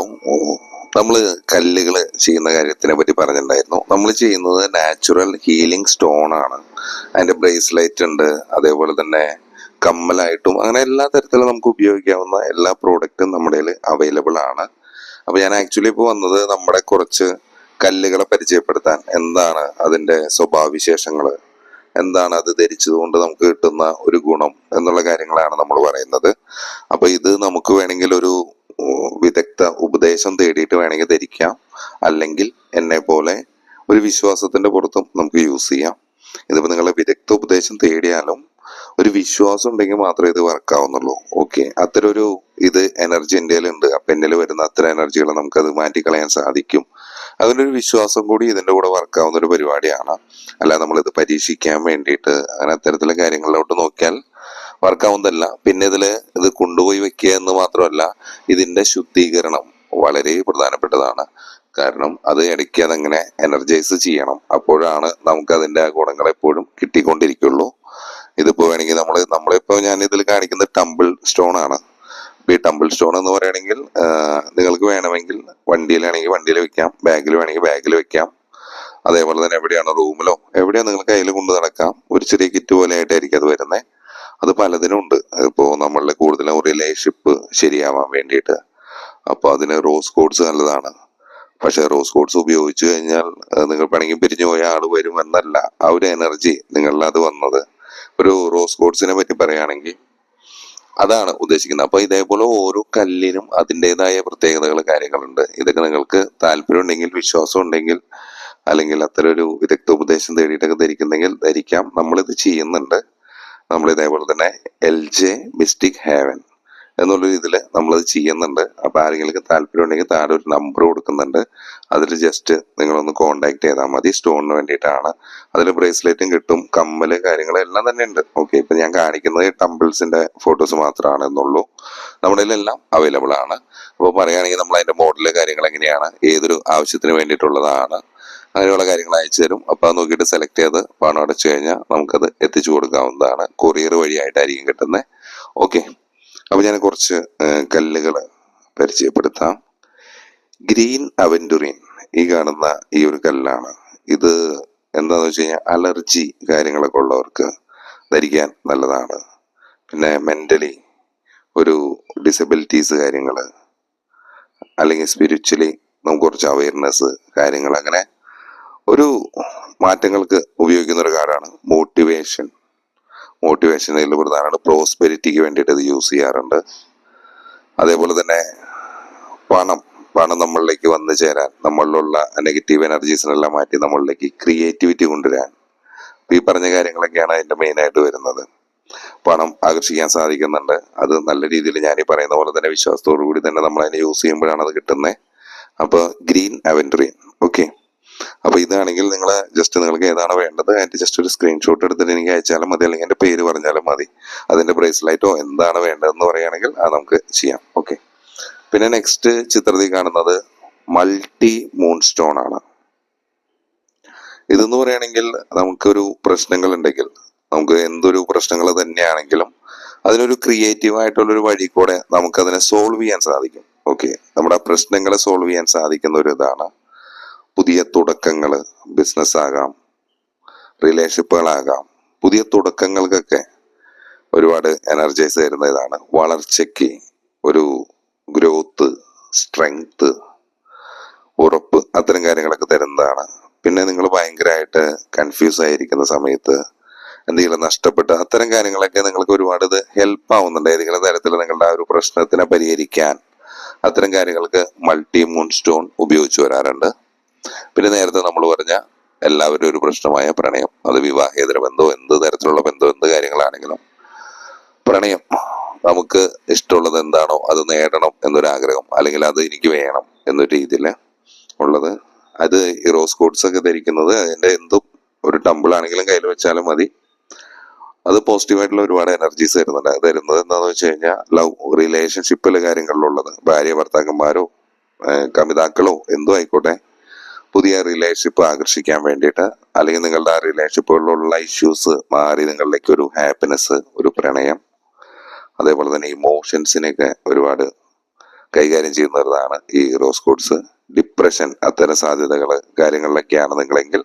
Hello. നമ്മൾ കല്ലുകൾ ചെയ്യുന്ന കാര്യത്തിനെ പറ്റി പറഞ്ഞിട്ടുണ്ടായിരുന്നു. നമ്മൾ ചെയ്യുന്നത് നാച്ചുറൽ ഹീലിംഗ് സ്റ്റോൺ ആണ്. അതിന്റെ ബ്രേസ്ലെറ്റ് ഉണ്ട്, അതേപോലെ തന്നെ കമ്മലായിട്ടും അങ്ങനെ എല്ലാ തരത്തിലും നമുക്ക് ഉപയോഗിക്കാവുന്ന എല്ലാ പ്രോഡക്റ്റും നമ്മുടെ കയ്യിൽ അവൈലബിൾ ആണ്. അപ്പൊ ഞാൻ ആക്ച്വലി ഇപ്പോൾ വന്നത് നമ്മുടെ കുറച്ച് കല്ലുകളെ പരിചയപ്പെടുത്താൻ. എന്താണ് അതിന്റെ സ്വഭാവവിശേഷങ്ങൾ, എന്താണ് അത് ധരിച്ചത് കൊണ്ട് നമുക്ക് കിട്ടുന്ന ഒരു ഗുണം എന്നുള്ള കാര്യങ്ങളാണ് നമ്മൾ പറയുന്നത്. അപ്പൊ ഇത് നമുക്ക് വേണമെങ്കിൽ ഒരു വിദഗ്ധ ഉപദേശം തേടിയിട്ട് വേണമെങ്കിൽ ധരിക്കാം, അല്ലെങ്കിൽ എന്നെ പോലെ ഒരു വിശ്വാസത്തിന്റെ പുറത്തും നമുക്ക് യൂസ് ചെയ്യാം. ഇതിപ്പോ നിങ്ങൾ വിദഗ്ധ ഉപദേശം തേടിയാലും ഒരു വിശ്വാസം ഉണ്ടെങ്കിൽ മാത്രമേ ഇത് വർക്ക് ആവുന്നുള്ളൂ. ഓക്കെ, അത്തരം ഒരു ഇത് എനർജി എൻ്റെ ഉണ്ട്. അപ്പൊ എന്നിൽ വരുന്ന അത്തരം എനർജികൾ നമുക്കത് മാറ്റിക്കളയാൻ സാധിക്കും. അതിനൊരു വിശ്വാസം കൂടി ഇതിന്റെ കൂടെ വർക്ക് ആവുന്ന ഒരു പരിപാടിയാണ്. അല്ല നമ്മളിത് പരീക്ഷിക്കാൻ വേണ്ടിയിട്ട് അങ്ങനെ അത്തരത്തിലുള്ള കാര്യങ്ങളിലോട്ട് നോക്കിയാൽ വർക്കാവുന്നതല്ല. പിന്നെ ഇത് കൊണ്ടുപോയി വെക്കുക എന്ന് മാത്രമല്ല, ഇതിന്റെ ശുദ്ധീകരണം വളരെ പ്രധാനപ്പെട്ടതാണ്. കാരണം അത് ഇടയ്ക്ക് അതങ്ങനെ എനർജൈസ് ചെയ്യണം. അപ്പോഴാണ് നമുക്ക് അതിന്റെ ആ ഗുണങ്ങൾ എപ്പോഴും കിട്ടിക്കൊണ്ടിരിക്കുള്ളൂ. ഇതിപ്പോ വേണമെങ്കിൽ നമ്മളിപ്പോ ഞാൻ ഇതിൽ കാണിക്കുന്ന ടംബിൾ സ്റ്റോൺ ആണ്. ഈ ടംബിൾ സ്റ്റോൺ എന്ന് പറയുകയാണെങ്കിൽ നിങ്ങൾക്ക് വേണമെങ്കിൽ വണ്ടിയിലാണെങ്കിൽ വണ്ടിയിൽ വെക്കാം, ബാഗിൽ വേണമെങ്കിൽ ബാഗിൽ വെക്കാം. അതേപോലെ തന്നെ എവിടെയാണോ റൂമിലോ എവിടെയോ നിങ്ങൾ കയ്യിൽ കൊണ്ട് നടക്കാം. ഒരു ചെറിയ കിറ്റ് പോലെ ആയിട്ടായിരിക്കും അത് വരുന്നത്. അത് പലതിനും ഉണ്ട്. ഇപ്പോ നമ്മളുടെ കൂടുതലും റിലേഷൻഷിപ്പ് ശരിയാവാൻ വേണ്ടിയിട്ട്, അപ്പൊ അതിന് റോസ് കോഡ്സ് നല്ലതാണ്. പക്ഷെ റോസ് കോഡ്സ് ഉപയോഗിച്ചു കഴിഞ്ഞാൽ നിങ്ങൾ പണിക്ക് പിരിഞ്ഞു പോയ ആള് വരും എന്നല്ല, ആ ഒരു എനർജി നിങ്ങളിൽ അത് വന്നത്. ഒരു റോസ് കോഡ്സിനെ പറ്റി പറയുകയാണെങ്കിൽ അതാണ് ഉദ്ദേശിക്കുന്നത്. അപ്പൊ ഇതേപോലെ ഓരോ കല്ലിനും അതിൻ്റെതായ പ്രത്യേകതകൾ കാര്യങ്ങളുണ്ട്. ഇതൊക്കെ നിങ്ങൾക്ക് താല്പര്യം ഉണ്ടെങ്കിൽ, വിശ്വാസം ഉണ്ടെങ്കിൽ, അല്ലെങ്കിൽ അത്തരം ഒരു വിദഗ്ധ ഉപദേശം തേടിയിട്ടൊക്കെ ധരിക്കുന്നെങ്കിൽ ധരിക്കാം. നമ്മളിത് ചെയ്യുന്നുണ്ട്. നമ്മൾ ഇതേപോലെ തന്നെ LJ മിസ്റ്റിക് ഹെവൻ എന്നുള്ളൊരു ഇതിൽ നമ്മളത് ചെയ്യുന്നുണ്ട്. അപ്പൊ ആരെങ്കിലും താല്പര്യം ഉണ്ടെങ്കിൽ താഴെ ഒരു നമ്പർ കൊടുക്കുന്നുണ്ട്. അതിൽ ജസ്റ്റ് നിങ്ങളൊന്ന് കോണ്ടാക്ട് ചെയ്താൽ മതി. സ്റ്റോണിന് വേണ്ടിയിട്ടാണ്. അതിൽ ബ്രേസ്ലെറ്റും കിട്ടും, കമ്മല് കാര്യങ്ങളും എല്ലാം തന്നെ ഉണ്ട്. ഓക്കെ, ഇപ്പൊ ഞാൻ കാണിക്കുന്നത് ടംബിൾസിന്റെ ഫോട്ടോസ് മാത്രമാണ് എന്നുള്ളൂ. നമ്മുടെ എല്ലാം അവൈലബിൾ ആണ്. അപ്പോൾ പറയുകയാണെങ്കിൽ നമ്മൾ അതിന്റെ മോഡല് കാര്യങ്ങൾ എങ്ങനെയാണ്, ഏതൊരു ആവശ്യത്തിന് വേണ്ടിയിട്ടുള്ളതാണ്, അങ്ങനെയുള്ള കാര്യങ്ങൾ അയച്ചു തരും. അപ്പൊ അത് നോക്കിയിട്ട് സെലക്ട് ചെയ്ത് പണം അടച്ചു കഴിഞ്ഞാൽ നമുക്കത് എത്തിച്ചു കൊടുക്കാവുന്നതാണ്. കൊറിയർ വഴിയായിട്ടായിരിക്കും കിട്ടുന്നത്. ഓക്കെ, അപ്പൊ ഞാൻ കുറച്ച് കല്ലുകൾ പരിചയപ്പെടുത്താം. ഗ്രീൻ അവൻഡുറിൻ, ഈ കാണുന്ന ഈ ഒരു കല്ലാണ്. ഇത് എന്താന്ന് വെച്ച് കഴിഞ്ഞാൽ അലർജി കാര്യങ്ങളൊക്കെ ഉള്ളവർക്ക് ധരിക്കാൻ നല്ലതാണ്. പിന്നെ മെന്റലി ഒരു ഡിസബിലിറ്റീസ് കാര്യങ്ങള്, അല്ലെങ്കിൽ സ്പിരിച്വലി നമുക്ക് കുറച്ച് അവയർനെസ് കാര്യങ്ങൾ, അങ്ങനെ ഒരു മാറ്റങ്ങൾക്ക് ഉപയോഗിക്കുന്ന ഒരു കാർഡാണ്. മോട്ടിവേഷൻ ഇതിൽ പ്രധാനമാണ്. പ്രോസ്പെരിറ്റിക്ക് വേണ്ടിയിട്ട് ഇത് യൂസ് ചെയ്യാറുണ്ട്. അതേപോലെ തന്നെ പണം നമ്മളിലേക്ക് വന്നു ചേരാൻ, നമ്മളിലുള്ള നെഗറ്റീവ് എനർജീസിനെല്ലാം മാറ്റി നമ്മളിലേക്ക് ക്രിയേറ്റിവിറ്റി കൊണ്ടുവരാൻ, ഈ പറഞ്ഞ കാര്യങ്ങളൊക്കെയാണ് അതിന്റെ മെയിൻ ആയിട്ട് വരുന്നത്. പണം ആകർഷിക്കാൻ സാധിക്കുന്നുണ്ട്. അത് നല്ല രീതിയിൽ ഞാൻ ഈ പറയുന്ന പോലെ തന്നെ വിശ്വാസത്തോടു കൂടി തന്നെ നമ്മൾ അതിനെ യൂസ് ചെയ്യുമ്പോഴാണ് അത് കിട്ടുന്നത്. അപ്പൊ ഗ്രീൻ അവൻഡ്രീൻ. ഓക്കെ, അപ്പൊ ഇതാണെങ്കിൽ നിങ്ങൾക്ക് ഏതാണോ വേണ്ടത് അതിന്റെ ജസ്റ്റ് ഒരു സ്ക്രീൻഷോട്ട് എടുത്തിട്ട് എനിക്ക് അയച്ചാലും മതി, അല്ലെങ്കിൽ എന്റെ പേര് പറഞ്ഞാലും മതി. അതിന്റെ ബ്രേസ്ലൈറ്റോ എന്താണ് വേണ്ടതെന്ന് പറയുകയാണെങ്കിൽ അത് നമുക്ക് ചെയ്യാം. ഓക്കെ, പിന്നെ നെക്സ്റ്റ് ചിത്രത്തിൽ കാണുന്നത് മൾട്ടി മൂൺ സ്റ്റോൺ ആണ്. ഇതെന്ന് പറയുകയാണെങ്കിൽ നമുക്കൊരു പ്രശ്നങ്ങൾ ഉണ്ടെങ്കിൽ, നമുക്ക് എന്തൊരു പ്രശ്നങ്ങൾ തന്നെയാണെങ്കിലും അതിനൊരു ക്രിയേറ്റീവ് ആയിട്ടുള്ള ഒരു വഴി കൂടെ നമുക്കതിനെ സോൾവ് ചെയ്യാൻ സാധിക്കും. ഓക്കെ, നമ്മുടെ പ്രശ്നങ്ങളെ സോൾവ് ചെയ്യാൻ സാധിക്കുന്ന ഒരു ഇതാണ്. പുതിയ തുടക്കങ്ങൾ, ബിസിനസ് ആകാം, റിലേഷൻഷിപ്പുകളാകാം, പുതിയ തുടക്കങ്ങൾക്കൊക്കെ ഒരുപാട് എനർജൈസ് തരുന്ന ഇതാണ്. വളർച്ചയ്ക്ക് ഒരു ഗ്രോത്ത്, സ്ട്രെങ്ത്, ഉറപ്പ്, അത്തരം കാര്യങ്ങളൊക്കെ തരുന്നതാണ്. പിന്നെ നിങ്ങൾ ഭയങ്കരമായിട്ട് കൺഫ്യൂസ് ആയിരിക്കുന്ന സമയത്ത്, എന്തെങ്കിലും നഷ്ടപ്പെട്ട് അത്തരം കാര്യങ്ങളൊക്കെ നിങ്ങൾക്ക് ഒരുപാട് ഇത് ഹെൽപ്പ് ആവുന്നുണ്ട്. ഏതെങ്കിലും തരത്തിൽ നിങ്ങളുടെ ആ ഒരു പ്രശ്നത്തിനെ പരിഹരിക്കാൻ അത്തരം കാര്യങ്ങൾക്ക് മൾട്ടി മൂൺ സ്റ്റോൺ ഉപയോഗിച്ചു വരാറുണ്ട്. പിന്നെ നേരത്തെ നമ്മൾ പറഞ്ഞ എല്ലാവരും ഒരു പ്രശ്നമായ പ്രണയം, അത് വിവാഹേതര ബന്ധമോ എന്ത് തരത്തിലുള്ള ബന്ധമോ എന്ത് കാര്യങ്ങളാണെങ്കിലും പ്രണയം, നമുക്ക് ഇഷ്ടമുള്ളത് എന്താണോ അത് നേടണം എന്നൊരാഗ്രഹം, അല്ലെങ്കിൽ അത് എനിക്ക് വേണം എന്നൊരു രീതിയിൽ ഉള്ളത്, അത് ഈ റോസ് കോഡ്സ് ഒക്കെ ധരിക്കുന്നത് അതിന്റെ എന്തും ഒരു ടംബിൾ ആണെങ്കിലും കയ്യിൽ വെച്ചാലും മതി. അത് പോസിറ്റീവായിട്ടുള്ള ഒരുപാട് എനർജീസ് തരുന്നുണ്ട്. തരുന്നത് എന്താണെന്ന് വെച്ച് കഴിഞ്ഞാൽ ലവ്, റിലേഷൻഷിപ്പിലെ കാര്യങ്ങളിലുള്ളത്, ഭാര്യ ഭർത്താക്കന്മാരോ കമിതാക്കളോ എന്തോ ആയിക്കോട്ടെ, പുതിയ റിലേഷൻഷിപ്പ് ആകർഷിക്കാൻ വേണ്ടിയിട്ട്, അല്ലെങ്കിൽ നിങ്ങളുടെ ആ റിലേഷൻഷിപ്പുകളിലുള്ള ഇഷ്യൂസ് മാറി നിങ്ങളിലേക്ക് ഒരു ഹാപ്പിനെസ്, ഒരു പ്രണയം, അതേപോലെ തന്നെ ഇമോഷൻസിനെയൊക്കെ ഒരുപാട് കൈകാര്യം ചെയ്യുന്നതാണ് ഈ റോസ് കോഡ്സ്. ഡിപ്രഷൻ അത്തരം സാധ്യതകൾ കാര്യങ്ങളിലൊക്കെയാണ് നിങ്ങളെങ്കിൽ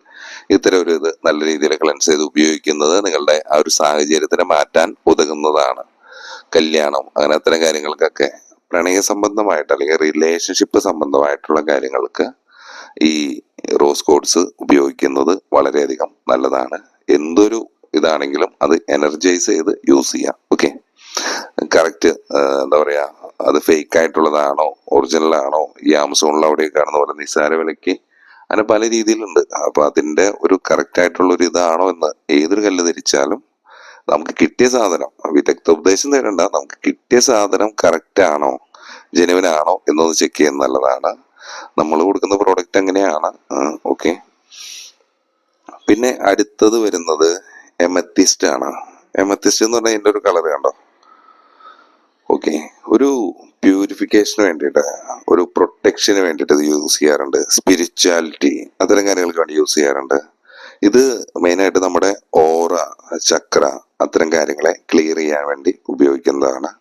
ഇത്തരം ഒരു ഇത് നല്ല രീതിയിൽ ക്ലെൻസ് ചെയ്ത് ഉപയോഗിക്കുന്നത് നിങ്ങളുടെ ആ ഒരു സാഹചര്യത്തിനെ മാറ്റാൻ ഉതകുന്നതാണ്. കല്യാണം അങ്ങനെ അത്തരം കാര്യങ്ങൾക്കൊക്കെ പ്രണയ സംബന്ധമായിട്ട് അല്ലെങ്കിൽ റിലേഷൻഷിപ്പ് സംബന്ധമായിട്ടുള്ള കാര്യങ്ങൾക്ക് ഈ റോസ് കോഡ്സ് ഉപയോഗിക്കുന്നത് വളരെയധികം നല്ലതാണ്. എന്തൊരു ഇതാണെങ്കിലും അത് എനർജൈസ് ചെയ്ത് യൂസ് ചെയ്യാം. ഓക്കെ, കറക്റ്റ് എന്താ പറയാ, അത് ഫേക്ക് ആയിട്ടുള്ളതാണോ ഒറിജിനൽ ആണോ, ഈ ആമസോണിൽ അവിടെ കാണുന്ന പോലെ നിസ്സാര വിലയ്ക്ക് അങ്ങനെ പല രീതിയിലുണ്ട്. അപ്പൊ അതിന്റെ ഒരു കറക്റ്റ് ആയിട്ടുള്ള ഒരു ഇതാണോ എന്ന് ഏതൊരു കല്ല് ധരിച്ചാലും നമുക്ക് കിട്ടിയ സാധനം വിദഗ്ധ ഉപദേശം തേടണ്ട, നമുക്ക് കിട്ടിയ സാധനം കറക്റ്റ് ആണോ ജെനുവിൻ ആണോ എന്നൊന്ന് ചെക്ക് ചെയ്യുന്നത് നല്ലതാണ്. നമ്മൾ കൊടുക്കുന്ന പ്രോഡക്റ്റ് എങ്ങനെയാണ്. ഓക്കെ, പിന്നെ അടുത്തത് വരുന്നത് എമത്തിസ്റ്റ് ആണ്. എമത്തിസ്റ്റ് എന്ന് പറഞ്ഞാൽ ഇതിന്റെ ഒരു കളർ കണ്ടോ. ഓക്കെ, ഒരു പ്യൂരിഫിക്കേഷന് വേണ്ടിയിട്ട്, ഒരു പ്രൊട്ടക്ഷന് വേണ്ടിയിട്ട് ഇത് യൂസ് ചെയ്യാറുണ്ട്. സ്പിരിച്വാലിറ്റി അത്തരം കാര്യങ്ങൾക്ക് വേണ്ടി യൂസ് ചെയ്യാറുണ്ട്. ഇത് മെയിനായിട്ട് നമ്മുടെ ഓറ, ചക്ര അത്തരം കാര്യങ്ങളെ ക്ലിയർ ചെയ്യാൻ വേണ്ടി ഉപയോഗിക്കുന്നതാണ്.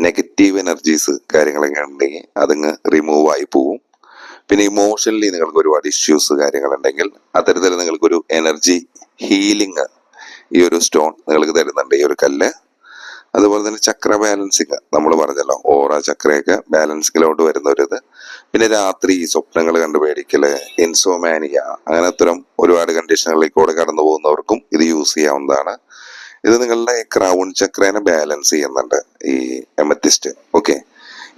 നെഗറ്റീവ് എനർജീസ് കാര്യങ്ങളൊക്കെ ഉണ്ടെങ്കിൽ അതങ്ങ് റിമൂവ് ആയി പോവും. പിന്നെ ഇമോഷണലി നിങ്ങൾക്ക് ഒരുപാട് ഇഷ്യൂസ് കാര്യങ്ങളുണ്ടെങ്കിൽ അത്തരത്തിൽ നിങ്ങൾക്കൊരു എനർജി ഹീലിംഗ് ഈ ഒരു സ്റ്റോൺ നിങ്ങൾക്ക് തരുന്നുണ്ട്, ഈ ഒരു കല്ല്. അതുപോലെ തന്നെ ചക്ര ബാലൻസിങ് നമ്മൾ പറഞ്ഞല്ലോ, ഓറ ചക്രയൊക്കെ ബാലൻസിങ്ങിലോട്ട് വരുന്ന ഒരു ഇത്. പിന്നെ രാത്രി സ്വപ്നങ്ങൾ കണ്ടു പേടിക്കല്, ഇൻസോമാനിയ അങ്ങനെ അത്തരം ഒരുപാട് കണ്ടീഷനുകളിലേക്കൂടെ കടന്നു പോകുന്നവർക്കും ഇത് യൂസ് ചെയ്യാവുന്നതാണ്. ഇത് നിങ്ങളുടെ ക്രൗൺ ചക്രനെ ബാലൻസ് ചെയ്യുന്നുണ്ട് ഈ എമത്തിസ്റ്റ്. ഓക്കെ,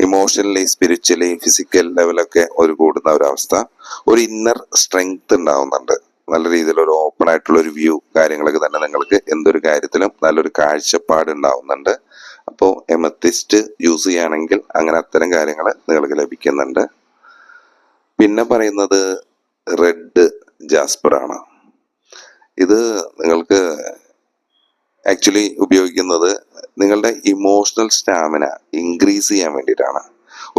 ഇമോഷണലി സ്പിരിച്വലി ഫിസിക്കൽ ലെവലൊക്കെ ഒരു കൂടുന്ന ഒരവസ്ഥ, ഒരു ഇന്നർ സ്ട്രെങ്ത് ഉണ്ടാവുന്നുണ്ട്. നല്ല രീതിയിൽ ഒരു ഓപ്പൺ ആയിട്ടുള്ള ഒരു വ്യൂ കാര്യങ്ങളൊക്കെ തന്നെ നിങ്ങൾക്ക് എന്തൊരു കാര്യത്തിലും നല്ലൊരു കാഴ്ചപ്പാട് ഉണ്ടാവുന്നുണ്ട്. അപ്പോൾ എമത്തിസ്റ്റ് യൂസ് ചെയ്യുകയാണെങ്കിൽ അങ്ങനെ അത്തരം കാര്യങ്ങൾ നിങ്ങൾക്ക് ലഭിക്കുന്നുണ്ട്. പിന്നെ പറയുന്നത് റെഡ് ജാസ്പർ ആണ്. ഇത് നിങ്ങൾക്ക് ആക്ച്വലി ഉപയോഗിക്കുന്നത് നിങ്ങളുടെ ഇമോഷണൽ സ്റ്റാമിന ഇൻക്രീസ് ചെയ്യാൻ വേണ്ടിയിട്ടാണ്.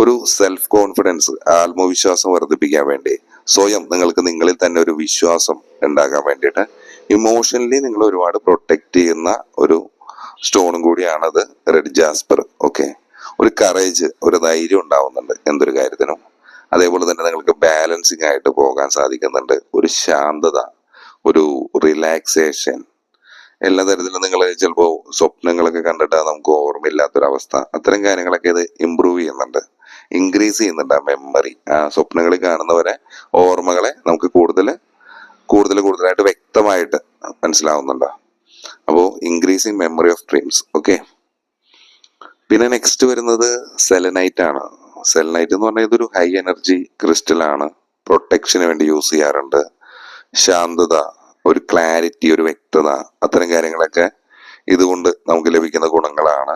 ഒരു സെൽഫ് കോൺഫിഡൻസ്, ആത്മവിശ്വാസം വർദ്ധിപ്പിക്കാൻ വേണ്ടി, സ്വയം നിങ്ങൾക്ക് നിങ്ങളിൽ തന്നെ ഒരു വിശ്വാസം ഉണ്ടാകാൻ വേണ്ടിയിട്ട് ഇമോഷണലി നിങ്ങൾ ഒരുപാട് പ്രൊട്ടക്ട് ചെയ്യുന്ന ഒരു സ്റ്റോണും കൂടിയാണത് റെഡ് ജാസ്പർ. ഓക്കെ, ഒരു കറേജ്, ഒരു ധൈര്യം ഉണ്ടാവുന്നുണ്ട് എന്തൊരു കാര്യത്തിനും. അതേപോലെ തന്നെ നിങ്ങൾക്ക് ബാലൻസിങ് ആയിട്ട് പോകാൻ സാധിക്കുന്നുണ്ട്. ഒരു ശാന്തത, ഒരു റിലാക്സേഷൻ, എല്ലാ തരത്തിലും നിങ്ങൾ ചിലപ്പോൾ സ്വപ്നങ്ങളൊക്കെ കണ്ടിട്ട് നമുക്ക് ഓർമ്മയില്ലാത്തൊരവസ്ഥ, അത്തരം കാര്യങ്ങളൊക്കെ ഇത് ഇമ്പ്രൂവ് ചെയ്യുന്നുണ്ട്, ഇൻക്രീസ് ചെയ്യുന്നുണ്ട്. ആ മെമ്മറി, ആ സ്വപ്നങ്ങളിൽ കാണുന്നവരെ ഓർമ്മകളെ നമുക്ക് കൂടുതലായിട്ട് വ്യക്തമായിട്ട് മനസ്സിലാവുന്നുണ്ട്. അപ്പോൾ increasing memory of dreams. Okay, പിന്നെ നെക്സ്റ്റ് വരുന്നത് സെലനൈറ്റ് ആണ്. സെലനൈറ്റ് എന്ന് പറഞ്ഞാൽ ഇതൊരു ഹൈ എനർജി ക്രിസ്റ്റൽ ആണ്. പ്രൊട്ടക്ഷന് വേണ്ടി യൂസ് ചെയ്യാറുണ്ട്. ശാന്തത, ഒരു ക്ലാരിറ്റി, ഒരു വ്യക്തത അത്തരം കാര്യങ്ങളൊക്കെ ഇതുകൊണ്ട് നമുക്ക് ലഭിക്കുന്ന ഗുണങ്ങളാണ്.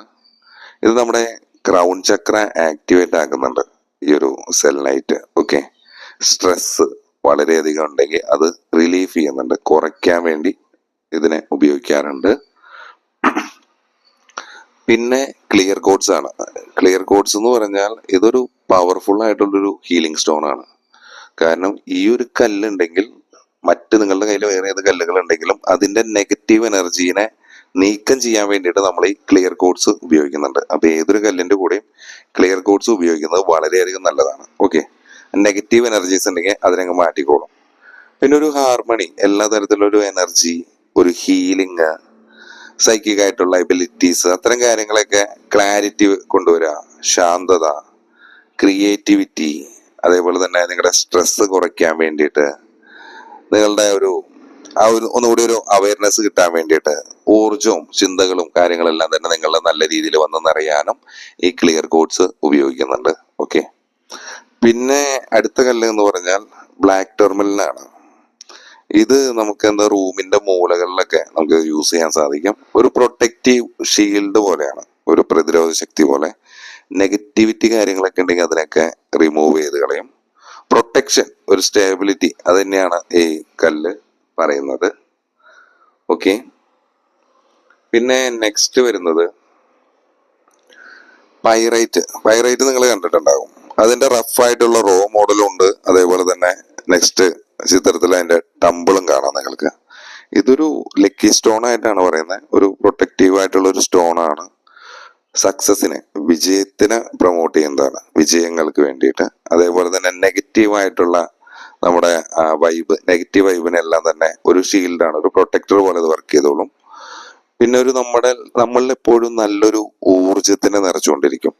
ഇത് നമ്മുടെ ക്രൗൺ ചക്ര ആക്ടിവേറ്റ് ആക്കുന്നുണ്ട് ഈ ഒരു സെലനൈറ്റ്. ഓക്കെ, സ്ട്രെസ് വളരെയധികം ഉണ്ടെങ്കിൽ അത് റിലീഫ് ചെയ്യുന്നുണ്ട്, കുറയ്ക്കാൻ വേണ്ടി ഇതിനെ ഉപയോഗിക്കാറുണ്ട്. പിന്നെ ക്ലിയർ കോഡ്സ് ആണ്. ക്ലിയർ കോഡ്സ് എന്ന് പറഞ്ഞാൽ ഇതൊരു പവർഫുൾ ആയിട്ടുള്ളൊരു ഹീലിംഗ് സ്റ്റോൺ ആണ്. കാരണം ഈ ഒരു കല്ലുണ്ടെങ്കിൽ മറ്റ് നിങ്ങളുടെ കയ്യിൽ വേറെ ഏത് കല്ലുകൾ ഉണ്ടെങ്കിലും അതിന്റെ നെഗറ്റീവ് എനർജീനെ നീക്കം ചെയ്യാൻ വേണ്ടിയിട്ട് നമ്മൾ ഈ ക്ലിയർ കോഡ്സ് ഉപയോഗിക്കുന്നുണ്ട്. അപ്പൊ ഏതൊരു കല്ലിന്റെ കൂടെയും ക്ലിയർ കോഡ്സ് ഉപയോഗിക്കുന്നത് വളരെയധികം നല്ലതാണ്. ഓക്കെ, നെഗറ്റീവ് എനർജീസ് ഉണ്ടെങ്കിൽ അതിനങ്ങ് മാറ്റിക്കോളും. പിന്നെ ഒരു ഹാർമണി, എല്ലാ തരത്തിലുള്ള ഒരു എനർജി, ഒരു ഹീലിംഗ്, സൈക്കിക് ആയിട്ടുള്ള എബിലിറ്റീസ് അത്തരം കാര്യങ്ങളൊക്കെ ക്ലാരിറ്റി കൊണ്ടുവരിക, ശാന്തത, ക്രിയേറ്റിവിറ്റി, അതേപോലെ തന്നെ നിങ്ങളുടെ സ്ട്രെസ് കുറയ്ക്കാൻ വേണ്ടിയിട്ട്, നിങ്ങളുടെ ഒന്നുകൂടി ഒരു അവയർനെസ് കിട്ടാൻ വേണ്ടിയിട്ട്, ഊർജവും ചിന്തകളും കാര്യങ്ങളെല്ലാം തന്നെ നിങ്ങളുടെ നല്ല രീതിയിൽ വന്നെന്നറിയാനും ഈ ക്ലിയർ കോഡ്സ് ഉപയോഗിക്കുന്നുണ്ട്. ഓക്കെ, പിന്നെ അടുത്ത കല്ല് എന്ന് പറഞ്ഞാൽ ബ്ലാക്ക് ടെർമലിനാണ്. ഇത് നമുക്ക് എന്താ റൂമിന്റെ മൂലകളിലൊക്കെ നമുക്ക് യൂസ് ചെയ്യാൻ സാധിക്കും. ഒരു പ്രൊട്ടക്റ്റീവ് ഷീൽഡ് പോലെയാണ്, ഒരു പ്രതിരോധ ശക്തി പോലെ. നെഗറ്റിവിറ്റി കാര്യങ്ങളൊക്കെ ഉണ്ടെങ്കിൽ അതിനൊക്കെ റിമൂവ് ചെയ്ത് കളയും. പ്രൊട്ടക്ഷൻ, ഒരു സ്റ്റേബിലിറ്റി, അത് തന്നെയാണ് ഈ കല്ല് പറയുന്നത്. ഓക്കെ, പിന്നെ നെക്സ്റ്റ് വരുന്നത് പൈറൈറ്റ്. പൈറൈറ്റ് നിങ്ങൾ കണ്ടിട്ടുണ്ടാകും. അതിന്റെ റഫ് ആയിട്ടുള്ള റോ മോഡലും ഉണ്ട്. അതേപോലെ തന്നെ നെക്സ്റ്റ് ചിത്രത്തിൽ അതിന്റെ ടമ്പിളും കാണാം നിങ്ങൾക്ക്. ഇതൊരു ലക്കി സ്റ്റോൺ ആയിട്ടാണ് പറയുന്നത്. ഒരു പ്രൊട്ടക്റ്റീവ് ആയിട്ടുള്ള ഒരു സ്റ്റോൺ ആണ്. സക്സസിനെ, വിജയത്തിനെ പ്രൊമോട്ട് ചെയ്യുന്നതാണ്, വിജയങ്ങൾക്ക് വേണ്ടിയിട്ട്. അതേപോലെ തന്നെ നെഗറ്റീവായിട്ടുള്ള നമ്മുടെ നെഗറ്റീവ് വൈബിനെല്ലാം തന്നെ ഒരു ഷീൽഡാണ്, ഒരു പ്രൊട്ടക്ടർ പോലെ അത് വർക്ക് ചെയ്തോളും. പിന്നെ നമ്മളിൽ എപ്പോഴും നല്ലൊരു ഊർജത്തിനെ നിറച്ചുകൊണ്ടിരിക്കും.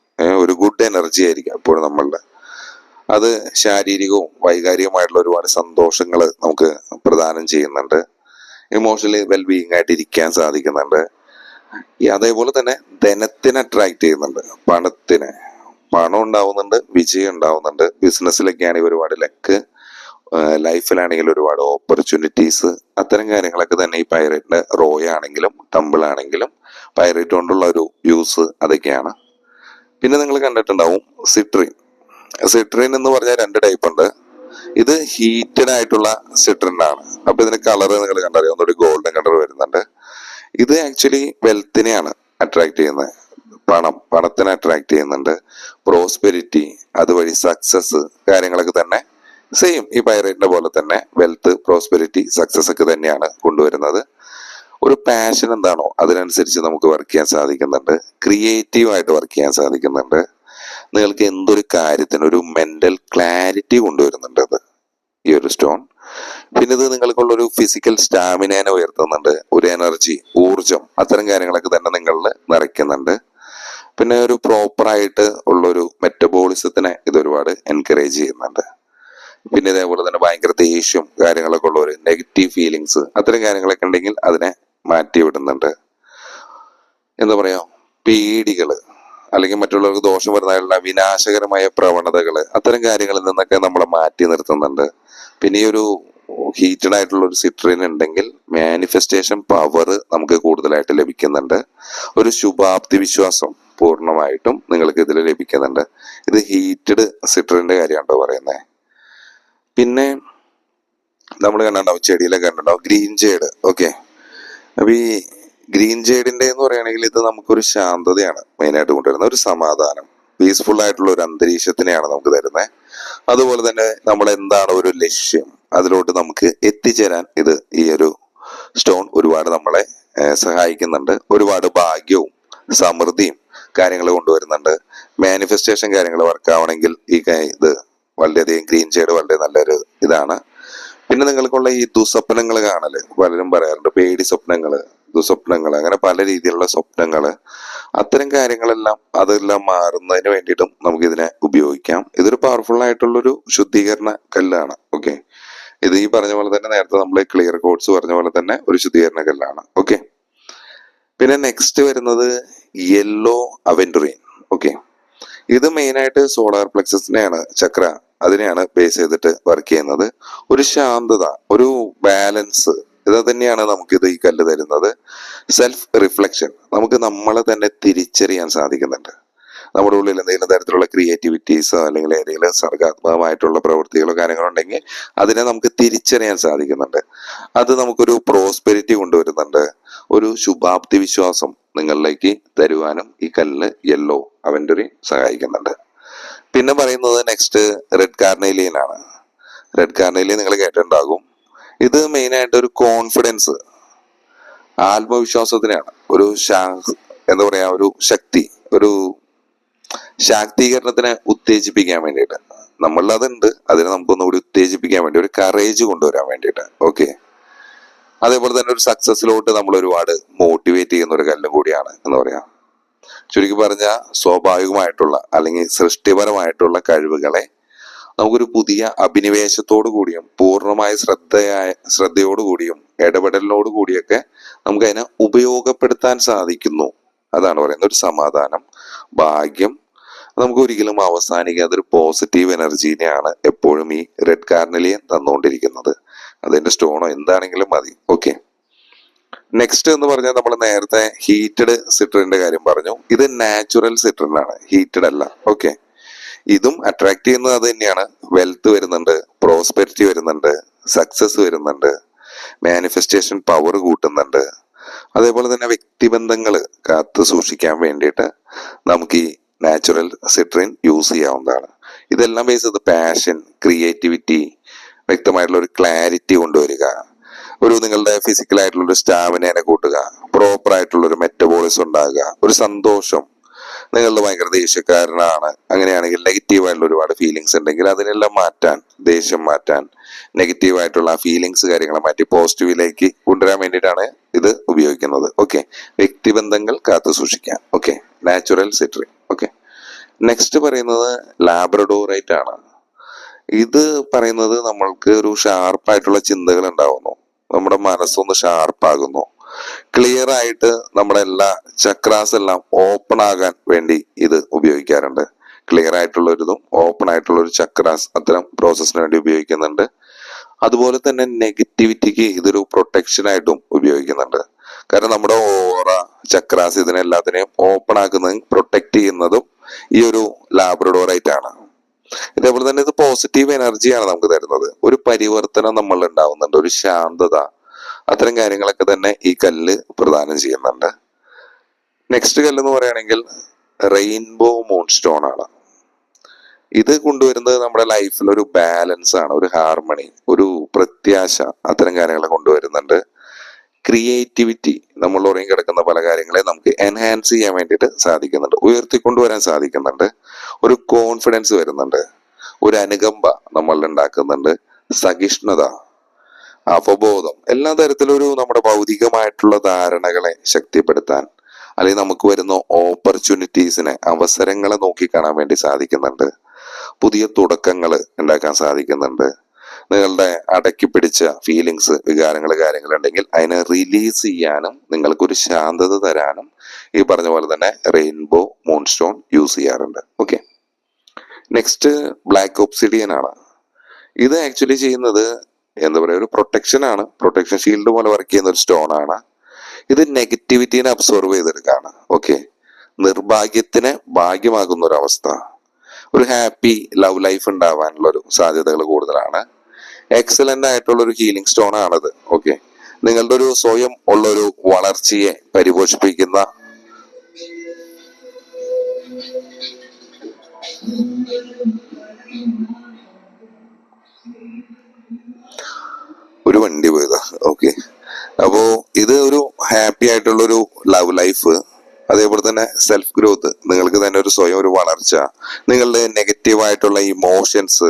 ഒരു ഗുഡ് എനർജി ആയിരിക്കും എപ്പോഴും നമ്മളുടെ. അത് ശാരീരികവും വൈകാരികമായിട്ടുള്ള ഒരുപാട് സന്തോഷങ്ങൾ നമുക്ക് പ്രദാനം ചെയ്യുന്നുണ്ട്. ഇമോഷണലി വെൽബീയിങ് ആയിട്ട് ഇരിക്കാൻ സാധിക്കുന്നുണ്ട്. അതേപോലെ തന്നെ ധനത്തിനെ അട്രാക്ട് ചെയ്യുന്നുണ്ട്, പണം ഉണ്ടാവുന്നുണ്ട്, വിജയം ഉണ്ടാവുന്നുണ്ട്. ബിസിനസ്സിലൊക്കെ ആണെങ്കിൽ ഒരുപാട് ലക്ക്, ലൈഫിലാണെങ്കിൽ ഒരുപാട് ഓപ്പർച്യൂണിറ്റീസ്, അത്തരം കാര്യങ്ങളൊക്കെ തന്നെ ഈ പൈറേറ്റിന്റെ റോയ ആണെങ്കിലും ടംബിൾ ആണെങ്കിലും പൈറേറ്റ് കൊണ്ടുള്ള ഒരു യൂസ് അതൊക്കെയാണ്. പിന്നെ നിങ്ങൾ കണ്ടിട്ടുണ്ടാവും സിട്രിൻ എന്ന് പറഞ്ഞാൽ 2 ടൈപ്പ് ഉണ്ട്. ഇത് ഹീറ്റഡ് ആയിട്ടുള്ള സിട്രിൻ ആണ്. അപ്പൊ ഇതിന്റെ കളർ നിങ്ങൾ കണ്ടറിയാം, ഒന്നൊരു ഗോൾഡൻ കളർ വരുന്നുണ്ട്. ഇത് ആക്ച്വലി വെൽത്തിനെയാണ് അട്രാക്ട് ചെയ്യുന്നത്, പണത്തിനെ അട്രാക്ട് ചെയ്യുന്നുണ്ട്. പ്രോസ്പെരിറ്റി, അതുവഴി സക്സസ് കാര്യങ്ങളൊക്കെ തന്നെ സെയിം ഈ പൈറേറ്റിന്റെ പോലെ തന്നെ വെൽത്ത്, പ്രോസ്പെരിറ്റി, സക്സസ് ഒക്കെ തന്നെയാണ് കൊണ്ടുവരുന്നത്. ഒരു പാഷൻ എന്താണോ അതിനനുസരിച്ച് നമുക്ക് വർക്ക് ചെയ്യാൻ സാധിക്കുന്നുണ്ട്. ക്രിയേറ്റീവ് ആയിട്ട് വർക്ക് ചെയ്യാൻ സാധിക്കുന്നുണ്ട്. നിങ്ങൾക്ക് എന്തൊരു കാര്യത്തിന് ഒരു മെന്റൽ ക്ലാരിറ്റി കൊണ്ടുവരുന്നുണ്ട് അത് ഈ ഒരു സ്റ്റോൺ. പിന്നെ ഇത് നിങ്ങൾക്കുള്ളൊരു ഫിസിക്കൽ സ്റ്റാമിനേനെ ഉയർത്തുന്നുണ്ട്, ഒരു എനർജി, ഊർജം, അത്തരം കാര്യങ്ങളൊക്കെ തന്നെ നിങ്ങളിൽ നിറയ്ക്കുന്നുണ്ട്. പിന്നെ ഒരു പ്രോപ്പറായിട്ട് ഉള്ളൊരു മെറ്റബോളിസത്തിനെ ഇത് ഒരുപാട് എൻകറേജ് ചെയ്യുന്നുണ്ട്. പിന്നെ ഇതേപോലെ തന്നെ ഭയങ്കര ദേഷ്യം കാര്യങ്ങളൊക്കെ ഉള്ള ഒരു നെഗറ്റീവ് ഫീലിങ്സ്, അത്തരം കാര്യങ്ങളൊക്കെ ഉണ്ടെങ്കിൽ അതിനെ മാറ്റി വിടുന്നുണ്ട്. എന്താ പറയാ, പേടികള് അല്ലെങ്കിൽ മറ്റുള്ളവർക്ക് ദോഷം വരുന്നതായുള്ള വിനാശകരമായ പ്രവണതകള്, അത്തരം കാര്യങ്ങളിൽ നിന്നൊക്കെ നമ്മളെ മാറ്റി നിർത്തുന്നുണ്ട്. പിന്നെ ഈ ഒരു ഹീറ്റഡ് ആയിട്ടുള്ള ഒരു സിട്രിൻ ഉണ്ടെങ്കിൽ മാനിഫെസ്റ്റേഷൻ പവർ നമുക്ക് കൂടുതലായിട്ട് ലഭിക്കുന്നുണ്ട്. ഒരു ശുഭാപ്തി വിശ്വാസം പൂർണ്ണമായിട്ടും നിങ്ങൾക്ക് ഇതിൽ ലഭിക്കുന്നുണ്ട്. ഇത് ഹീറ്റഡ് സിട്രിന്റെ കാര്യമാണോ പറയുന്നത്. പിന്നെ നമ്മൾ കണ്ടിട്ടുണ്ടാവും, ചെടിയിലൊക്കെ കണ്ടിട്ടുണ്ടാവും ഗ്രീൻ ജേഡ്. ഓക്കെ, അപ്പൊ ഈ ഗ്രീൻ ജേഡിന്റെ എന്ന് പറയുകയാണെങ്കിൽ ഇത് നമുക്കൊരു ശാന്തതയാണ് മെയിനായിട്ട് കൊണ്ടുവരുന്നത്, ഒരു സമാധാനം, പീസ്ഫുൾ ആയിട്ടുള്ള ഒരു അന്തരീക്ഷത്തിനെയാണ് നമുക്ക് തരുന്നത്. അതുപോലെ തന്നെ നമ്മൾ എന്താണ് ഒരു ലക്ഷ്യം, അതിലോട്ട് നമുക്ക് എത്തിച്ചേരാൻ ഇത് ഈ ഒരു സ്റ്റോൺ ഒരുപാട് നമ്മളെ സഹായിക്കുന്നുണ്ട്. ഒരുപാട് ഭാഗ്യവും സമൃദ്ധിയും കാര്യങ്ങൾ കൊണ്ടുവരുന്നുണ്ട്. മാനിഫെസ്റ്റേഷൻ കാര്യങ്ങൾ വർക്ക് ആവണമെങ്കിൽ ഇത് വളരെയധികം ഗ്രീൻ ഷെയ്ഡ് വളരെ നല്ലൊരു ഇതാണ്. പിന്നെ നിങ്ങൾക്കുള്ള ഈ ദുസ്വപ്നങ്ങൾ കാണല്, പലരും പറയാറുണ്ട് പേടി സ്വപ്നങ്ങള്, ദുസ്വപ്നങ്ങള്, അങ്ങനെ പല രീതിയിലുള്ള സ്വപ്നങ്ങള്, അത്തരം കാര്യങ്ങളെല്ലാം അതെല്ലാം മാറുന്നതിന് വേണ്ടിയിട്ടും നമുക്ക് ഇതിനെ ഉപയോഗിക്കാം. ഇതൊരു പവർഫുൾ ആയിട്ടുള്ളൊരു ശുദ്ധീകരണ കല്ലാണ്. ഓക്കെ, ഇത് ഈ പറഞ്ഞ പോലെ തന്നെ നേരത്തെ നമ്മൾ ക്ലിയർ കോഡ്സ് പറഞ്ഞ പോലെ തന്നെ ഒരു ശുദ്ധീകരണ കല്ലാണ്. ഓക്കെ, പിന്നെ നെക്സ്റ്റ് വരുന്നത് യെല്ലോ അവെൻഡുറിൻ. ഓക്കെ, ഇത് മെയിനായിട്ട് സോളാർ പ്ലെക്സസിനെയാണ്, ചക്ര അതിനെയാണ് ബേസ് ചെയ്തിട്ട് വർക്ക് ചെയ്യുന്നത്. ഒരു ശാന്തത, ഒരു ബാലൻസ്, ഇത് തന്നെയാണ് നമുക്കിത് ഈ കല്ല് തരുന്നത്. സെൽഫ് റിഫ്ലക്ഷൻ, നമുക്ക് നമ്മളെ തന്നെ തിരിച്ചറിയാൻ സാധിക്കുന്നുണ്ട്. നമ്മുടെ ഉള്ളിൽ എന്തെങ്കിലും തരത്തിലുള്ള ക്രിയേറ്റിവിറ്റീസോ അല്ലെങ്കിൽ ഏതെങ്കിലും സർഗാത്മകമായിട്ടുള്ള പ്രവൃത്തികളോ കാര്യങ്ങളോ ഉണ്ടെങ്കിൽ അതിനെ നമുക്ക് തിരിച്ചറിയാൻ സാധിക്കുന്നുണ്ട്. അത് നമുക്കൊരു പ്രോസ്പെരിറ്റി കൊണ്ടുവരുന്നുണ്ട്. ഒരു ശുഭാപ്തി വിശ്വാസം നിങ്ങളിലേക്ക് തരുവാനും ഈ കല്ല് യെല്ലോ അവെൻഡുറിൻ സഹായിക്കുന്നുണ്ട്. പിന്നെ പറയുന്നത് നെക്സ്റ്റ് റെഡ് കാർണേലിയൻ ആണ്. റെഡ് കാർണേലിയൻ നിങ്ങൾ കേട്ടിട്ടുണ്ടാകും. ഇത് മെയിനായിട്ട് ഒരു കോൺഫിഡൻസ്, ആത്മവിശ്വാസത്തിനാണ്, ഒരു എന്താ പറയാ, ഒരു ശക്തി, ഒരു ശാക്തീകരണത്തിനെ ഉത്തേജിപ്പിക്കാൻ വേണ്ടിയിട്ട്. നമ്മളിൽ അതുണ്ട്, അതിനെ നമുക്കൊന്നുകൂടി ഉത്തേജിപ്പിക്കാൻ വേണ്ടി, ഒരു കറേജ് കൊണ്ടുവരാൻ വേണ്ടിയിട്ട്. ഓക്കെ, അതേപോലെ തന്നെ ഒരു സക്സസിലോട്ട് നമ്മൾ ഒരുപാട് മോട്ടിവേറ്റ് ചെയ്യുന്ന ഒരു കല്ലും കൂടിയാണ് എന്ന് പറയാം. ചുരുക്കി പറഞ്ഞാൽ സ്വാഭാവികമായിട്ടുള്ള അല്ലെങ്കിൽ സൃഷ്ടിപരമായിട്ടുള്ള കഴിവുകളെ നമുക്കൊരു പുതിയ അഭിനിവേശത്തോടു കൂടിയും പൂർണ്ണമായ ശ്രദ്ധയോടു കൂടിയും ഇടപെടലിനോട് കൂടിയൊക്കെ നമുക്ക് അതിനെ ഉപയോഗപ്പെടുത്താൻ സാധിക്കുന്നു. അതാണ് പറയുന്നത് ഒരു സമാധാനം, ഭാഗ്യം. നമുക്ക് ഒരിക്കലും അവസാനിക്കാത്ത ഒരു പോസിറ്റീവ് എനർജീനെയാണ് എപ്പോഴും ഈ റെഡ് കാർണലിയൻ തന്നുകൊണ്ടിരിക്കുന്നത്. അതിന്റെ സ്റ്റോണോ എന്താണെങ്കിലും മതി. ഓക്കെ, നെക്സ്റ്റ് എന്ന് പറഞ്ഞാൽ നമ്മൾ നേരത്തെ ഹീറ്റഡ് സിട്രിന്റെ കാര്യം പറഞ്ഞു. ഇത് നാച്ചുറൽ സിട്രിൻ ആണ്, ഹീറ്റഡ് അല്ല. ഓക്കെ, ഇതും അട്രാക്ട് ചെയ്യുന്നത് അത് തന്നെയാണ്. വെൽത്ത് വരുന്നുണ്ട്, പ്രോസ്പെരിറ്റി വരുന്നുണ്ട്, സക്സസ് വരുന്നുണ്ട്, മാനിഫെസ്റ്റേഷൻ പവർ കൂട്ടുന്നുണ്ട്. അതേപോലെ തന്നെ വ്യക്തിബന്ധങ്ങൾ കാത്തു സൂക്ഷിക്കാൻ വേണ്ടിയിട്ട് നമുക്ക് ഈ നാച്ചുറൽ സിട്രിൻ യൂസ് ചെയ്യാവുന്നതാണ്. ഇതെല്ലാം ബേസ് ചെയ്ത് പാഷൻ, ക്രിയേറ്റിവിറ്റി, വ്യക്തമായിട്ടുള്ള ഒരു ക്ലാരിറ്റി കൊണ്ടുവരിക, ഒരു നിങ്ങളുടെ ഫിസിക്കൽ ആയിട്ടുള്ള ഒരു സ്റ്റാമിനയെ കൂട്ടുക, പ്രോപ്പർ ആയിട്ടുള്ള ഒരു മെറ്റബോളിസം ഉണ്ടാകുക, ഒരു സന്തോഷം, നിങ്ങളുടെ ഭയങ്കര ദേഷ്യക്കാരനാണ്, അങ്ങനെയാണെങ്കിൽ നെഗറ്റീവായിട്ടുള്ള ഒരുപാട് ഫീലിങ്സ് ഉണ്ടെങ്കിൽ അതിനെല്ലാം മാറ്റാൻ, ദേഷ്യം മാറ്റാൻ, നെഗറ്റീവായിട്ടുള്ള ഫീലിങ്സ് കാര്യങ്ങളെ മാറ്റി പോസിറ്റീവിലേക്ക് കൊണ്ടുവരാൻ വേണ്ടിയിട്ടാണ് ഇത് ഉപയോഗിക്കുന്നത്. ഓക്കെ, വ്യക്തിബന്ധങ്ങൾ കാത്തു സൂക്ഷിക്കാം. Okay, natural citrine. Okay, next പറയുന്നത് ലാബ്രഡോറൈറ്റ് ആണ്. ഇത് പറയുന്നത് നമ്മൾക്ക് ഒരു ഷാർപ്പായിട്ടുള്ള ചിന്തകൾ ഉണ്ടാവുന്നു, നമ്മുടെ മനസ്സൊന്ന് ഷാർപ്പാകുന്നു, ക്ലിയർ ആയിട്ട് നമ്മുടെ എല്ലാ ചക്രാസ് എല്ലാം ഓപ്പൺ ആകാൻ വേണ്ടി ഇത് ഉപയോഗിക്കാറുണ്ട്. ക്ലിയർ ആയിട്ടുള്ള ഒരിതും ഓപ്പൺ ആയിട്ടുള്ള ഒരു ചക്രാസ് അത്തരം പ്രോസസ്സിന് വേണ്ടി ഉപയോഗിക്കുന്നുണ്ട്. അതുപോലെ തന്നെ നെഗറ്റിവിറ്റിക്ക് ഇതൊരു പ്രൊട്ടക്ഷൻ ആയിട്ടും ഉപയോഗിക്കുന്നുണ്ട്. കാരണം നമ്മുടെ ഓറ, ചക്രാസ് ഇതിനെല്ലാത്തിനെയും ഓപ്പൺ ആക്കുന്നതും പ്രൊട്ടക്ട് ചെയ്യുന്നതും ഈ ഒരു ലാബ്രഡോറൈറ്റ് ആണ്. ഇതേപോലെ തന്നെ ഇത് പോസിറ്റീവ് എനർജിയാണ് നമുക്ക് തരുന്നത്. ഒരു പരിവർത്തനം നമ്മൾ ഉണ്ടാവുന്നുണ്ട്, ഒരു ശാന്തത, അത്തരം കാര്യങ്ങളൊക്കെ തന്നെ ഈ കല്ല് പ്രദാനം ചെയ്യുന്നുണ്ട്. നെക്സ്റ്റ് കല്ല് എന്ന് പറയുകയാണെങ്കിൽ റെയിൻബോ മൂൺ സ്റ്റോൺ ആണ്. ഇത് കൊണ്ടുവരുന്നത് നമ്മുടെ ലൈഫിൽ ഒരു ബാലൻസ് ആണ്, ഒരു ഹാർമണി, ഒരു പ്രത്യാശ, അത്തരം കാര്യങ്ങളെ കൊണ്ടുവരുന്നുണ്ട്. ക്രിയേറ്റിവിറ്റി, നമ്മൾ ഉറങ്ങി കിടക്കുന്ന പല കാര്യങ്ങളെ നമുക്ക് എൻഹാൻസ് ചെയ്യാൻ വേണ്ടിയിട്ട് സാധിക്കുന്നുണ്ട്, ഉയർത്തിക്കൊണ്ടുവരാൻ സാധിക്കുന്നുണ്ട്. ഒരു കോൺഫിഡൻസ് വരുന്നുണ്ട്, ഒരു അനുകമ്പ നമ്മൾ ഉണ്ടാക്കുന്നുണ്ട്, സഹിഷ്ണുത, അവബോധം, എല്ലാ തരത്തിലൊരു നമ്മുടെ ഭൗതികമായിട്ടുള്ള ധാരണകളെ ശക്തിപ്പെടുത്താൻ, അല്ലെങ്കിൽ നമുക്ക് വരുന്ന ഓപ്പർച്യൂണിറ്റീസിനെ, അവസരങ്ങളെ നോക്കിക്കാണാൻ വേണ്ടി സാധിക്കുന്നുണ്ട്. പുതിയ തുടക്കങ്ങൾ ഉണ്ടാക്കാൻ സാധിക്കുന്നുണ്ട്. നിങ്ങളുടെ അടക്കി പിടിച്ച ഫീലിങ്സ്, വികാരങ്ങൾ, കാര്യങ്ങളുണ്ടെങ്കിൽ അതിനെ റിലീസ് ചെയ്യാനും നിങ്ങൾക്കൊരു ശാന്തത തരാനും ഈ പറഞ്ഞ പോലെ തന്നെ റെയിൻബോ മൂൺ സ്റ്റോൺ യൂസ് ചെയ്യാറുണ്ട്. ഓക്കെ, നെക്സ്റ്റ് ബ്ലാക്ക് ഒബ്സിഡിയൻ ആണ്. ഇത് ആക്ച്വലി ചെയ്യുന്നത് എന്താ പറയുക, ഒരു പ്രൊട്ടക്ഷൻ ആണ്, പ്രൊട്ടക്ഷൻ ഷീൽഡ് പോലെ വർക്ക് ചെയ്യുന്ന ഒരു സ്റ്റോൺ ആണ്. ഇത് നെഗറ്റിവിറ്റീനെ അബ്സോർവ് ചെയ്തെടുക്കാണ്. ഓക്കെ, നിർഭാഗ്യത്തിനെ ഭാഗ്യമാകുന്ന ഒരു അവസ്ഥ, ഒരു ഹാപ്പി ലവ് ലൈഫ് ഉണ്ടാവാനുള്ള ഒരു സാധ്യതകൾ കൂടുതലാണ്. എക്സലന്റ് ആയിട്ടുള്ള ഒരു ഹീലിംഗ് സ്റ്റോൺ ആണത്. ഓക്കെ, നിങ്ങളുടെ ഒരു സ്വയം ഉള്ള ഒരു വളർച്ചയെ പരിപോഷിപ്പിക്കുന്ന ഒരു വണ്ടി പോയതാ. ഓക്കെ, അപ്പോ ഇത് ഒരു ഹാപ്പി ആയിട്ടുള്ള ഒരു ലവ് ലൈഫ്, അതേപോലെ തന്നെ സെൽഫ് ഗ്രോത്ത്, നിങ്ങൾക്ക് തന്നെ ഒരു സ്വയം ഒരു വളർച്ച, നിങ്ങളുടെ നെഗറ്റീവ് ആയിട്ടുള്ള ഇമോഷൻസ്,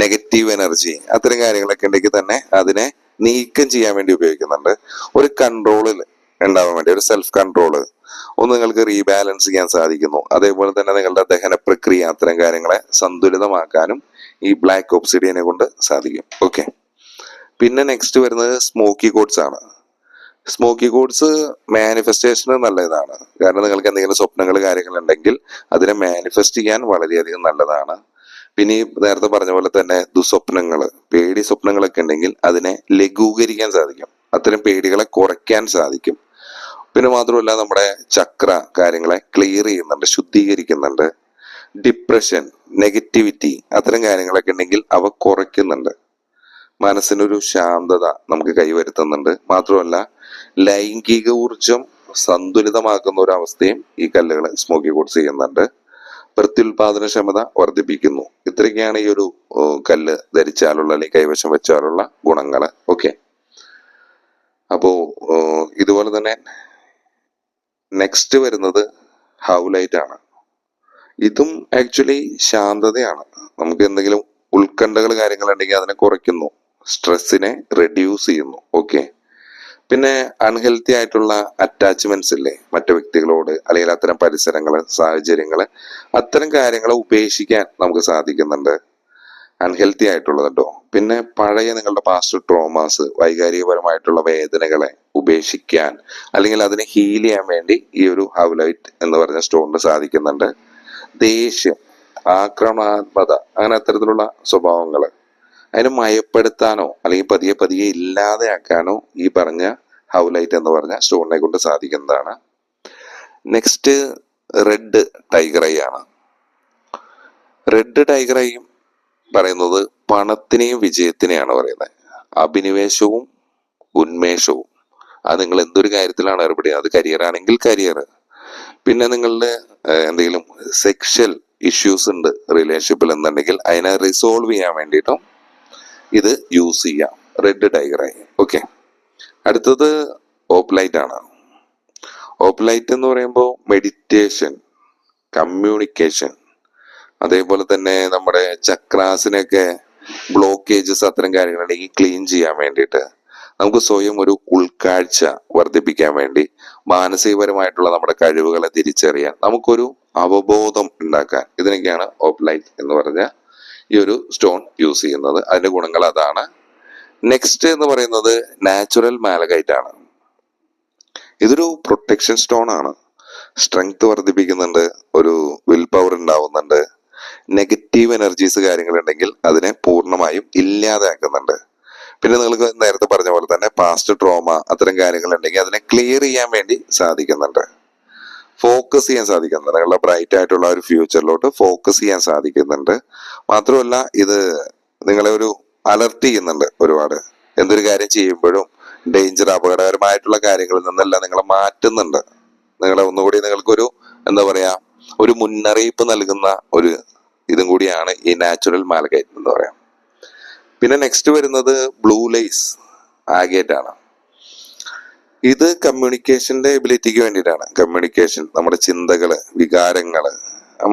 നെഗറ്റീവ് എനർജി, അത്തരം കാര്യങ്ങളൊക്കെ ഉണ്ടെങ്കിൽ തന്നെ അതിനെ നീക്കം ചെയ്യാൻ വേണ്ടി ഉപയോഗിക്കുന്നുണ്ട്. ഒരു കൺട്രോളിൽ ഉണ്ടാവാൻ വേണ്ടി, ഒരു സെൽഫ് കൺട്രോള് ഒന്ന് നിങ്ങൾക്ക് റീബാലൻസ് ചെയ്യാൻ സാധിക്കുന്നു. അതേപോലെ തന്നെ നിങ്ങളുടെ ദഹന പ്രക്രിയ, അത്തരം കാര്യങ്ങളെ സന്തുലിതമാക്കാനും ഈ ബ്ലാക്ക് ഒബ്സിഡിയനെ കൊണ്ട് സാധിക്കും. ഓക്കെ, പിന്നെ നെക്സ്റ്റ് വരുന്നത് സ്മോക്കി കോഡ്സ് ആണ്. സ്മോക്കി കോഡ്സ് മാനിഫെസ്റ്റേഷന് നല്ലതാണ്. കാരണം നിങ്ങൾക്ക് എന്തെങ്കിലും സ്വപ്നങ്ങൾ, കാര്യങ്ങൾ ഉണ്ടെങ്കിൽ അതിനെ മാനിഫെസ്റ്റ് ചെയ്യാൻ വളരെയധികം നല്ലതാണ്. പിന്നെ ഈ നേരത്തെ പറഞ്ഞ പോലെ തന്നെ ദുസ്വപ്നങ്ങള്, പേടി സ്വപ്നങ്ങളൊക്കെ ഉണ്ടെങ്കിൽ അതിനെ ലഘൂകരിക്കാൻ സാധിക്കും, അത്തരം പേടികളെ കുറയ്ക്കാൻ സാധിക്കും. പിന്നെ മാത്രമല്ല നമ്മുടെ ചക്ര കാര്യങ്ങളെ ക്ലിയർ ചെയ്യുന്നുണ്ട്, ശുദ്ധീകരിക്കുന്നുണ്ട്. ഡിപ്രഷൻ, നെഗറ്റിവിറ്റി, അത്തരം കാര്യങ്ങളൊക്കെ ഉണ്ടെങ്കിൽ അവ കുറയ്ക്കുന്നുണ്ട്. മനസ്സിനൊരു ശാന്തത നമുക്ക് കൈവരുത്തുന്നുണ്ട്. മാത്രമല്ല ലൈംഗിക ഊർജം സന്തുലിതമാക്കുന്ന ഒരു അവസ്ഥയും ഈ കല്ലുകൾ സ്മോക്കി കോഡ്സ് ചെയ്യുന്നുണ്ട്. പ്രത്യുൽപാദനക്ഷമത വർദ്ധിപ്പിക്കുന്നു. ഇത്രയൊക്കെയാണ് ഈ ഒരു കല്ല് ധരിച്ചാലുള്ള അല്ലെങ്കിൽ കൈവശം വെച്ചാലുള്ള ഗുണങ്ങള്. ഓക്കെ, അപ്പോ ഇതുപോലെ തന്നെ നെക്സ്റ്റ് വരുന്നത് ഹൗലൈറ്റ് ആണ്. ഇതും ആക്ച്വലി ശാന്തതയാണ്. നമുക്ക് എന്തെങ്കിലും ഉത്കണ്ഠകൾ, കാര്യങ്ങൾ ഉണ്ടെങ്കിൽ അതിനെ കുറയ്ക്കുന്നു, സ്ട്രെസ്സിനെ റെഡ്യൂസ് ചെയ്യുന്നു. ഓക്കെ, പിന്നെ അൺഹെൽത്തി ആയിട്ടുള്ള അറ്റാച്ച്മെന്റ്സ് ഇല്ലേ മറ്റു വ്യക്തികളോട്, അല്ലെങ്കിൽ അത്തരം പരിസരങ്ങള്, സാഹചര്യങ്ങള്, അത്തരം കാര്യങ്ങളെ ഉപേക്ഷിക്കാൻ നമുക്ക് സാധിക്കുന്നുണ്ട്, അൺഹെൽത്തി ആയിട്ടുള്ളത് കേട്ടോ. പിന്നെ പഴയ നിങ്ങളുടെ പാസ്റ്റ് ട്രോമാസ്, വൈകാരികപരമായിട്ടുള്ള വേദനകളെ ഉപേക്ഷിക്കാൻ അല്ലെങ്കിൽ അതിനെ ഹീൽ ചെയ്യാൻ വേണ്ടി ഈ ഒരു ഹൗലൈറ്റ് എന്ന് പറഞ്ഞ സ്റ്റോണിന് സാധിക്കുന്നുണ്ട്. ദേഷ്യം, ആക്രമണാത്മക, അങ്ങനെ അത്തരത്തിലുള്ള സ്വഭാവങ്ങള് അതിനെ മയപ്പെടുത്താനോ അല്ലെങ്കിൽ പതിയെ പതിയെ ഇല്ലാതെയാക്കാനോ ഈ പറഞ്ഞ ഹൗലൈറ്റ് എന്ന് പറഞ്ഞ സ്റ്റോണിനെ കൊണ്ട് സാധിക്കുന്നതാണ്. നെക്സ്റ്റ് റെഡ് ടൈഗർ ഐ ആണ്. റെഡ് ടൈഗർ ഐ പറയുന്നത് പണത്തിനെയും വിജയത്തിനെയാണ് പറയുന്നത്. അഭിനിവേശവും ഉന്മേഷവും, അത് നിങ്ങൾ എന്തൊരു കാര്യത്തിലാണ് ഏർപ്പെടുക, അത് കരിയർ ആണെങ്കിൽ കരിയർ, പിന്നെ നിങ്ങളുടെ എന്തെങ്കിലും സെക്ഷൽ ഇഷ്യൂസ് ഉണ്ട് റിലേഷൻഷിപ്പിൽ എന്നുണ്ടെങ്കിൽ അതിനെ റിസോൾവ് ചെയ്യാൻ വേണ്ടിയിട്ടും ഇത് യൂസ് ചെയ്യാം, റെഡ് ടൈഗർ ആയി. ഓക്കെ, അടുത്തത് ഓപ്ലൈറ്റ് ആണ്. ഓപ്ലൈറ്റ് എന്ന് പറയുമ്പോൾ മെഡിറ്റേഷൻ, കമ്മ്യൂണിക്കേഷൻ, അതേപോലെ തന്നെ നമ്മുടെ ചക്രാസിനൊക്കെ ബ്ലോക്കേജസ് അത്തരം കാര്യങ്ങളുണ്ടെങ്കിൽ ക്ലീൻ ചെയ്യാൻ വേണ്ടിയിട്ട്, നമുക്ക് സ്വയം ഒരു ഉൾക്കാഴ്ച വർദ്ധിപ്പിക്കാൻ വേണ്ടി, മാനസികപരമായിട്ടുള്ള നമ്മുടെ കഴിവുകളെ തിരിച്ചറിയാൻ, നമുക്കൊരു അവബോധം ഉണ്ടാക്കാൻ, ഇതിനൊക്കെയാണ് ഓപ്ലൈറ്റ് എന്ന് പറഞ്ഞ ഈ ഒരു സ്റ്റോൺ യൂസ് ചെയ്യുന്നത്. അതിന്റെ ഗുണങ്ങൾ അതാണ്. നെക്സ്റ്റ് എന്ന് പറയുന്നത് നാച്ചുറൽ മാലഗൈറ്റ് ആണ്. ഇതൊരു പ്രൊട്ടക്ഷൻ സ്റ്റോൺ ആണ്. സ്ട്രെങ്ത് വർദ്ധിപ്പിക്കുന്നുണ്ട്, ഒരു വിൽ പവർ ഉണ്ടാവുന്നുണ്ട്, നെഗറ്റീവ് എനർജീസ് കാര്യങ്ങളുണ്ടെങ്കിൽ അതിനെ പൂർണ്ണമായും ഇല്ലാതാക്കുന്നുണ്ട്. പിന്നെ നിങ്ങൾക്ക് നേരത്തെ പറഞ്ഞ പോലെ തന്നെ പാസ്റ്റ് ട്രോമ അത്തരം കാര്യങ്ങളുണ്ടെങ്കിൽ അതിനെ ക്ലിയർ ചെയ്യാൻ വേണ്ടി സാധിക്കുന്നുണ്ട്, ഫോക്കസ് ചെയ്യാൻ സാധിക്കുന്നുണ്ട്. നിങ്ങളുടെ ബ്രൈറ്റ് ആയിട്ടുള്ള ഒരു ഫ്യൂച്ചറിലോട്ട് ഫോക്കസ് ചെയ്യാൻ സാധിക്കുന്നുണ്ട്. മാത്രമല്ല ഇത് നിങ്ങളെ ഒരു അലർട്ട് ചെയ്യുന്നുണ്ട് ഒരുപാട്. എന്തൊരു കാര്യം ചെയ്യുമ്പോഴും ഡേഞ്ചർ, അപകടകരമായിട്ടുള്ള കാര്യങ്ങളിൽ നിന്നെല്ലാം നിങ്ങളെ മാറ്റുന്നുണ്ട്. നിങ്ങളെ ഒന്നുകൂടി നിങ്ങൾക്കൊരു എന്താ പറയാ ഒരു മുന്നറിയിപ്പ് നൽകുന്ന ഒരു ഇതും കൂടിയാണ് ഈ നാച്ചുറൽ മാലഗൈറ്റ് എന്ന് പറയാം. പിന്നെ നെക്സ്റ്റ് വരുന്നത് ബ്ലൂ ലേസ് ആഗേറ്റ് ആണ്. ഇത് കമ്മ്യൂണിക്കേഷന്റെ എബിലിറ്റിക്ക് വേണ്ടിയിട്ടാണ്. കമ്മ്യൂണിക്കേഷൻ, നമ്മുടെ ചിന്തകള്, വികാരങ്ങള്,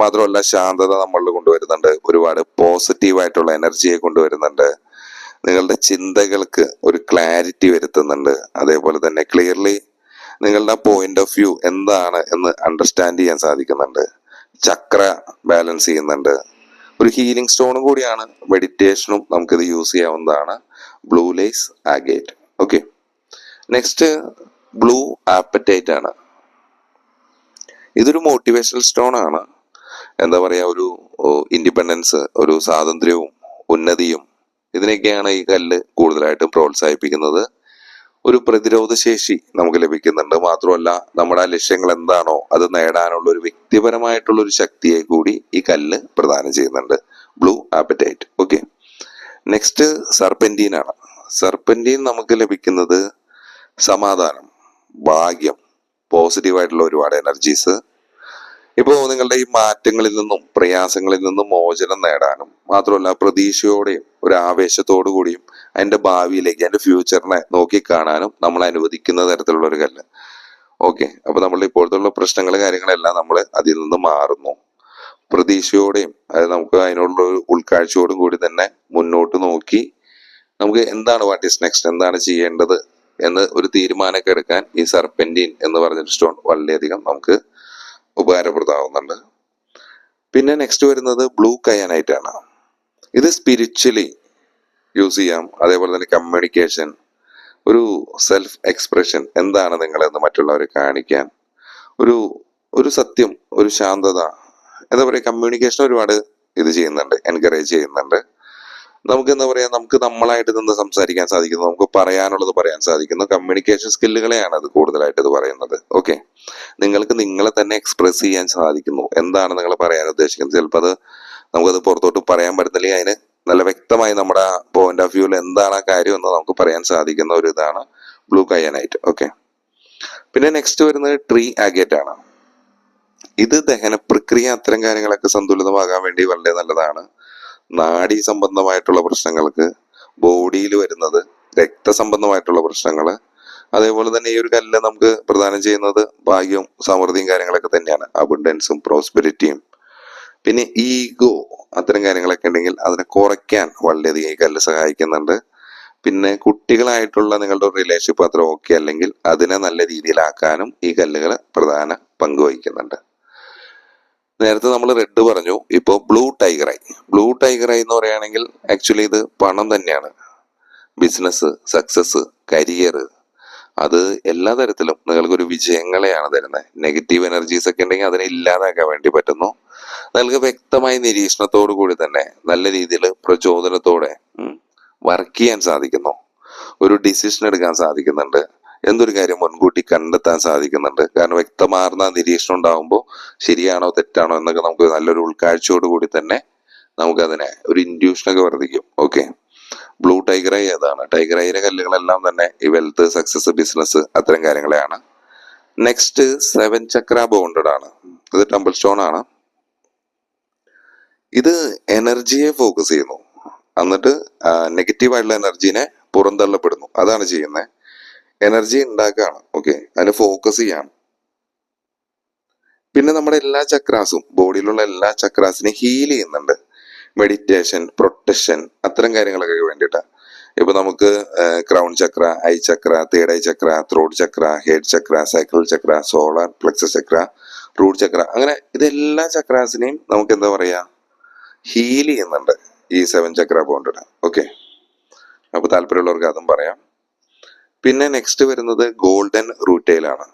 മാത്രമല്ല ശാന്തത നമ്മളിൽ കൊണ്ടുവരുന്നുണ്ട്, ഒരുപാട് പോസിറ്റീവ് ആയിട്ടുള്ള എനർജിയെ കൊണ്ടുവരുന്നുണ്ട്, നിങ്ങളുടെ ചിന്തകൾക്ക് ഒരു ക്ലാരിറ്റി വരുത്തുന്നുണ്ട്, അതേപോലെ തന്നെ ക്ലിയർലി നിങ്ങളുടെ പോയിന്റ് ഓഫ് വ്യൂ എന്താണ് എന്ന് അണ്ടർസ്റ്റാൻഡ് ചെയ്യാൻ സാധിക്കുന്നുണ്ട്, ചക്ര ബാലൻസ് ചെയ്യുന്നുണ്ട്, ഒരു ഹീലിംഗ് സ്റ്റോണും കൂടിയാണ്. മെഡിറ്റേഷനും നമുക്കിത് യൂസ് ചെയ്യാവുന്നതാണ്, blue lace agate. Okay, next blue apatite ആണ്. ഇതൊരു മോട്ടിവേഷണൽ സ്റ്റോൺ ആണ്. എന്താ പറയാ, ഒരു ഇൻഡിപെൻഡൻസ്, ഒരു സ്വാതന്ത്ര്യവും ഉന്നതിയും, ഇതിനൊക്കെയാണ് ഈ കല്ല് കൂടുതലായിട്ടും പ്രോത്സാഹിപ്പിക്കുന്നത്. ഒരു പ്രതിരോധ ശേഷി നമുക്ക് ലഭിക്കുന്നുണ്ട്. മാത്രമല്ല നമ്മുടെ ലക്ഷ്യങ്ങൾ എന്താണോ അത് നേടാനുള്ള ഒരു വ്യക്തിപരമായിട്ടുള്ള ഒരു ശക്തിയെ കൂടി ഈ കല്ല് പ്രദാനം ചെയ്യുന്നുണ്ട്, ബ്ലൂ ആപ്പറ്റൈറ്റ്. ഓക്കെ, നെക്സ്റ്റ് സർപെന്റീൻ ആണ്. സർപെന്റീൻ നമുക്ക് ലഭിക്കുന്നത് സമാധാനം, ഭാഗ്യം, പോസിറ്റീവായിട്ടുള്ള ഒരുപാട് എനർജീസ്. ഇപ്പോൾ നിങ്ങളുടെ ഈ മാറ്റങ്ങളിൽ നിന്നും പ്രയാസങ്ങളിൽ നിന്നും മോചനം നേടാനും, മാത്രമല്ല പ്രതീക്ഷയോടെയും ഒരു ആവേശത്തോടു കൂടിയും അതിന്റെ ഭാവിയിലേക്ക്, അതിന്റെ ഫ്യൂച്ചറിനെ നോക്കിക്കാണാനും നമ്മൾ അനുവദിക്കുന്ന തരത്തിലുള്ള ഒരു കല്ല്. ഓക്കെ, അപ്പൊ നമ്മളുടെ ഇപ്പോഴത്തുള്ള പ്രശ്നങ്ങൾ കാര്യങ്ങളെല്ലാം നമ്മൾ അതിൽ നിന്ന് മാറുന്നു, പ്രതീക്ഷയോടെയും അതായത് നമുക്ക് അതിനോടുള്ള ഒരു ഉൾക്കാഴ്ചയോടും കൂടി തന്നെ മുന്നോട്ട് നോക്കി നമുക്ക് എന്താണ് വാട്ട് ഈസ് നെക്സ്റ്റ്, എന്താണ് ചെയ്യേണ്ടത് എന്ന് ഒരു തീരുമാനമൊക്കെ എടുക്കാൻ ഈ സർപെന്റീൻ എന്ന് പറഞ്ഞൊരു സ്റ്റോൺ വളരെയധികം നമുക്ക് ഉപകാരപ്രദമാവുന്നുണ്ട്. പിന്നെ നെക്സ്റ്റ് വരുന്നത് ബ്ലൂ കയാനൈറ്റ് ആണ്. ഇത് സ്പിരിച്വലി യൂസ് ചെയ്യാം, അതേപോലെ തന്നെ കമ്മ്യൂണിക്കേഷൻ, ഒരു സെൽഫ് എക്സ്പ്രഷൻ, എന്താണ് നിങ്ങളെന്ന് മറ്റുള്ളവരെ കാണിക്കാൻ, ഒരു ഒരു സത്യം, ഒരു ശാന്തത, എന്താ പറയുക, കമ്മ്യൂണിക്കേഷൻ ഒരുപാട് ഇത് ചെയ്യുന്നുണ്ട്, എൻകറേജ് ചെയ്യുന്നുണ്ട്. നമുക്ക് എന്താ പറയാ, നമുക്ക് നമ്മളായിട്ട് നിന്ന് സംസാരിക്കാൻ സാധിക്കുന്നു, നമുക്ക് പറയാനുള്ളത് പറയാൻ സാധിക്കുന്നു. കമ്മ്യൂണിക്കേഷൻ സ്കില്ലുകളെയാണ് അത് കൂടുതലായിട്ട് ഇത് പറയുന്നത്. ഓക്കെ, നിങ്ങൾക്ക് നിങ്ങളെ തന്നെ എക്സ്പ്രസ് ചെയ്യാൻ സാധിക്കുന്നു, എന്താണ് നിങ്ങൾ പറയാൻ ഉദ്ദേശിക്കുന്നത്. ചിലപ്പോൾ അത് നമുക്കത് പുറത്തോട്ട് പറയാൻ പറ്റുന്നില്ലെങ്കിൽ അതിന് നല്ല വ്യക്തമായി നമ്മുടെ പോയിന്റ് ഓഫ് വ്യൂവിൽ എന്താണ് ആ കാര്യം എന്ന് നമുക്ക് പറയാൻ സാധിക്കുന്ന ഒരു ഇതാണ് ബ്ലൂ കയാനൈറ്റ്. ഓക്കെ, പിന്നെ നെക്സ്റ്റ് വരുന്നത് ട്രീ ആഗേറ്റ് ആണ്. ഇത് ദഹന പ്രക്രിയ അത്തരം കാര്യങ്ങളൊക്കെ സന്തുലിതമാകാൻ വേണ്ടി വളരെ നല്ലതാണ്. നാഡീ സംബന്ധമായിട്ടുള്ള പ്രശ്നങ്ങൾക്ക്, ബോഡിയിൽ വരുന്നത് രക്തസംബന്ധമായിട്ടുള്ള പ്രശ്നങ്ങൾ, അതേപോലെ തന്നെ ഈ ഒരു കല്ല് നമുക്ക് പ്രദാനം ചെയ്യുന്നത് ഭാഗ്യവും സമൃദ്ധിയും കാര്യങ്ങളൊക്കെ തന്നെയാണ്, അബുണ്ടൻസും പ്രോസ്പെരിറ്റിയും. പിന്നെ ഈഗോ അത്തരം കാര്യങ്ങളൊക്കെ ഉണ്ടെങ്കിൽ അതിനെ കുറയ്ക്കാൻ വളരെയധികം ഈ കല്ല് സഹായിക്കുന്നുണ്ട്. പിന്നെ കുട്ടികളായിട്ടുള്ള നിങ്ങളുടെ റിലേഷൻഷിപ്പ് അത്ര ഓക്കെ അല്ലെങ്കിൽ അതിനെ നല്ല രീതിയിലാക്കാനും ഈ കല്ലുകൾ പ്രധാന പങ്ക് വഹിക്കുന്നുണ്ട്. നേരത്തെ നമ്മൾ റെഡ് പറഞ്ഞു, ഇപ്പോൾ ബ്ലൂ ടൈഗറായി. ബ്ലൂ ടൈഗറായി എന്ന് പറയുകയാണെങ്കിൽ ആക്ച്വലി ഇത് പണം തന്നെയാണ്, ബിസിനസ്, സക്സസ്, കരിയർ, അത് എല്ലാ തരത്തിലും നിങ്ങൾക്കൊരു വിജയങ്ങളെയാണ് തരുന്നത്. നെഗറ്റീവ് എനർജീസ് ഒക്കെ ഉണ്ടെങ്കിൽ അതിനെ ഇല്ലാതാക്കാൻ വേണ്ടി പറ്റുന്നു. നിങ്ങൾക്ക് വ്യക്തമായ നിരീക്ഷണത്തോടു കൂടി തന്നെ നല്ല രീതിയിൽ പ്രചോദനത്തോടെ വർക്ക് ചെയ്യാൻ സാധിക്കുന്നു, ഒരു ഡിസിഷൻ എടുക്കാൻ സാധിക്കുന്നുണ്ട്, എന്തൊരു കാര്യം മുൻകൂട്ടി കണ്ടെത്താൻ സാധിക്കുന്നുണ്ട്. കാരണം വ്യക്തമാർന്ന നിരീക്ഷണം ഉണ്ടാകുമ്പോൾ ശരിയാണോ തെറ്റാണോ എന്നൊക്കെ നമുക്ക് നല്ലൊരു ഉൾക്കാഴ്ചയോട് കൂടി തന്നെ നമുക്കതിനെ ഒരു ഇൻഡ്യൂഷനൊക്കെ വർദ്ധിക്കും. ഓക്കെ, ബ്ലൂ ടൈഗർ ഐ ഏതാണ്? ടൈഗർ ഐയുടെ കല്ലുകളെല്ലാം തന്നെ ഈ വെൽത്ത്, സക്സസ്, ബിസിനസ് അത്തരം കാര്യങ്ങളെയാണ്. നെക്സ്റ്റ് 7 ചക്ര ബോണ്ടഡ് ആണ്. ഇത് ടെമ്പിൾ സ്റ്റോൺ ആണ്. ഇത് എനർജിയെ ഫോക്കസ് ചെയ്യുന്നു, എന്നിട്ട് നെഗറ്റീവ് ആയിട്ടുള്ള എനർജീനെ പുറന്തള്ളപ്പെടുന്നു, അതാണ് ചെയ്യുന്നത്. എനർജി ഉണ്ടാക്കുകയാണ്. ഓക്കെ, അതിനെ ഫോക്കസ് ചെയ്യാണ്. പിന്നെ നമ്മുടെ എല്ലാ ചക്രാസും, ബോഡിയിലുള്ള എല്ലാ ചക്രാസിനെയും ഹീൽ ചെയ്യുന്നുണ്ട്. മെഡിറ്റേഷൻ, പ്രൊട്ടക്ഷൻ, അത്തരം കാര്യങ്ങളൊക്കെ വേണ്ടിയിട്ടാണ്. ഇപ്പൊ നമുക്ക് crown chakra, eye chakra, third eye chakra, throat chakra, head chakra, cycle chakra, solar plexus chakra, root chakra, അങ്ങനെ ഇതെല്ലാ ചക്രാസിനെയും നമുക്ക് എന്താ പറയാ, ഹീൽ ചെയ്യുന്നുണ്ട് ഈ 7 ചക്ര ബോണ്ടിന്. ഓക്കെ, അപ്പൊ താല്പര്യമുള്ളവർക്ക് അതും പറയാം. പിന്നെ നെക്സ്റ്റ് വരുന്നത് ഗോൾഡൻ റൂട്ടയിലാണ്.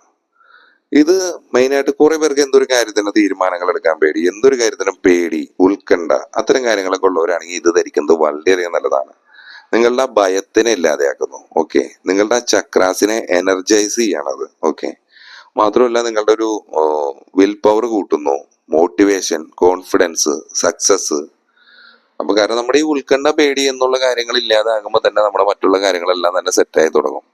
ഇത് മെയിനായിട്ട് കുറെ പേർക്ക് എന്തൊരു കാര്യത്തിന് തീരുമാനങ്ങൾ എടുക്കാൻ പേടി, എന്തൊരു കാര്യത്തിനും പേടി, ഉത്കണ്ഠ, അത്തരം കാര്യങ്ങളൊക്കെ ഉള്ളവരാണെങ്കിൽ ഇത് ധരിക്കുന്നത് വളരെയധികം നല്ലതാണ്. നിങ്ങളുടെ ആ ഭയത്തിനെ ഇല്ലാതെയാക്കുന്നു. ഓക്കെ, നിങ്ങളുടെ ആ ചക്രാസിനെ എനർജൈസ് ചെയ്യണത്. ഓക്കെ, മാത്രമല്ല നിങ്ങളുടെ ഒരു വിൽ പവർ കൂട്ടുന്നു, മോട്ടിവേഷൻ, കോൺഫിഡൻസ്, സക്സസ്. അപ്പൊ കാരണം നമ്മുടെ ഈ ഉത്കണ്ഠ, പേടി എന്നുള്ള കാര്യങ്ങൾ ഇല്ലാതാകുമ്പോൾ തന്നെ നമ്മുടെ മറ്റുള്ള കാര്യങ്ങളെല്ലാം തന്നെ സെറ്റായി തുടങ്ങും.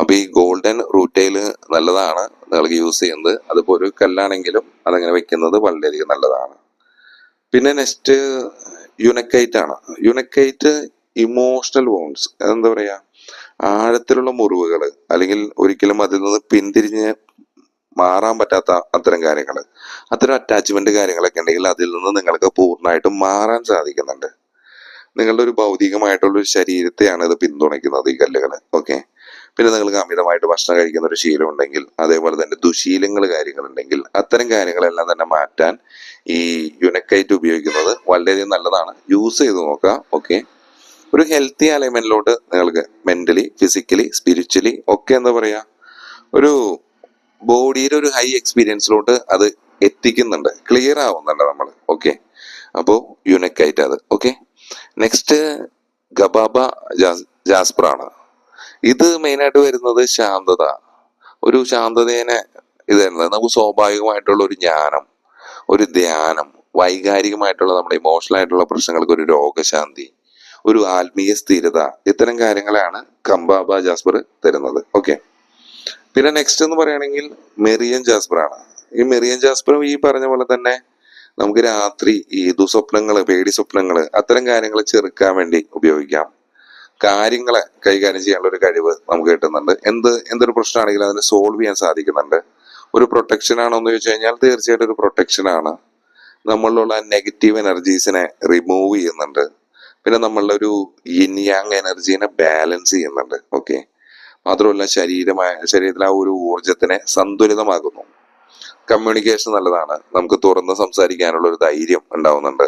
അപ്പൊ ഈ ഗോൾഡൻ റൂട്ടയില് നല്ലതാണ് നിങ്ങൾക്ക് യൂസ് ചെയ്യുന്നത്. അതിപ്പോ ഒരു കല്ലാണെങ്കിലും അതങ്ങനെ വെക്കുന്നത് വളരെയധികം നല്ലതാണ്. പിന്നെ നെക്സ്റ്റ് യുനക്കൈറ്റ് ആണ്. യുനക്കൈറ്റ് ഇമോഷണൽ വോൺസ്, എന്താ പറയാ, ആഴത്തിലുള്ള മുറിവുകൾ, അല്ലെങ്കിൽ ഒരിക്കലും അതിൽ നിന്ന് പിന്തിരിഞ്ഞ് മാറാൻ പറ്റാത്ത അത്തരം കാര്യങ്ങൾ, അത്തരം അറ്റാച്ച്മെന്റ് കാര്യങ്ങളൊക്കെ ഉണ്ടെങ്കിൽ അതിൽ നിന്ന് നിങ്ങൾക്ക് പൂർണ്ണമായിട്ടും മാറാൻ സാധിക്കുന്നുണ്ട്. നിങ്ങളുടെ ഒരു ഭൗതികമായിട്ടുള്ള ഒരു ശരീരത്തെയാണ് ഇത് പിന്തുണയ്ക്കുന്നത്, ഈ കല്ലുകൾ. ഓക്കെ, പിന്നെ നിങ്ങൾക്ക് അമിതമായിട്ട് ഭക്ഷണം കഴിക്കുന്ന ഒരു ശീലം ഉണ്ടെങ്കിൽ, അതേപോലെ തന്നെ ദുശീലങ്ങൾ കാര്യങ്ങളുണ്ടെങ്കിൽ, അത്തരം കാര്യങ്ങളെല്ലാം തന്നെ മാറ്റാൻ ഈ യുനക്കൈറ്റ് ഉപയോഗിക്കുന്നത് വളരെയധികം നല്ലതാണ്. യൂസ് ചെയ്ത് നോക്കുക. ഓക്കെ, ഒരു ഹെൽത്തി അലൈൻമെന്റിലോട്ട് നിങ്ങൾക്ക് മെന്റലി, ഫിസിക്കലി, സ്പിരിച്വലി ഒക്കെ എന്താ പറയാ, ഒരു ബോഡിയുടെ ഒരു ഹൈ എക്സ്പീരിയൻസിലോട്ട് അത് എത്തിക്കുന്നുണ്ട്, ക്ലിയർ ആവുന്നുണ്ട് നമ്മൾ. ഓക്കെ, അപ്പോ യുനക്കൈറ്റ് അത്. ഓക്കെ, നെക്സ്റ്റ് ഗബാബ ജാസ്പർ ആണ്. ഇത് മെയിനായിട്ട് വരുന്നത് ശാന്തത, ഒരു ശാന്തതേനെ ഇത് വരുന്നത്. നമുക്ക് സ്വാഭാവികമായിട്ടുള്ള ഒരു ജ്ഞാനം, ഒരു ധ്യാനം, വൈകാരികമായിട്ടുള്ള നമ്മുടെ ഇമോഷണൽ ആയിട്ടുള്ള പ്രശ്നങ്ങൾക്ക് ഒരു രോഗശാന്തി, ഒരു ആത്മീയ സ്ഥിരത, ഇത്തരം കാര്യങ്ങളാണ് ഗബാബ ജാസ്പർ തരുന്നത്. ഓക്കെ, പിന്നെ നെക്സ്റ്റ് എന്ന് പറയുകയാണെങ്കിൽ മെറിയൻ ജാസ്പർ ആണ്. ഈ മെറിയൻ ജാസ്പറും ഈ പറഞ്ഞ പോലെ തന്നെ നമുക്ക് രാത്രി ഈ ദുസ്വപ്നങ്ങള്, പേടി സ്വപ്നങ്ങള്, അത്തരം കാര്യങ്ങൾ ചെറുക്കാൻ വേണ്ടി ഉപയോഗിക്കാം. കാര്യങ്ങളെ കൈകാര്യം ചെയ്യാനുള്ള ഒരു കഴിവ് നമുക്ക് കിട്ടുന്നുണ്ട്. എന്തൊരു പ്രശ്നമാണെങ്കിലും അതിനെ സോൾവ് ചെയ്യാൻ സാധിക്കുന്നുണ്ട്. ഒരു പ്രൊട്ടക്ഷൻ ആണോ എന്ന് ചോദിച്ചു കഴിഞ്ഞാൽ തീർച്ചയായിട്ടും ഒരു പ്രൊട്ടക്ഷൻ ആണ്. നമ്മളിലുള്ള നെഗറ്റീവ് എനർജീസിനെ റിമൂവ് ചെയ്യുന്നുണ്ട്. പിന്നെ നമ്മളുടെ ഒരു യിൻ യാങ് എനർജീനെ ബാലൻസ് ചെയ്യുന്നുണ്ട്. ഓക്കെ, മാത്രമല്ല ശരീരത്തിലെ ആ ഒരു ഊർജത്തിനെ സന്തുലിതമാക്കുന്നു. കമ്മ്യൂണിക്കേഷൻ നല്ലതാണ്. നമുക്ക് തുറന്ന് സംസാരിക്കാനുള്ള ഒരു ധൈര്യം ഉണ്ടാവുന്നുണ്ട്.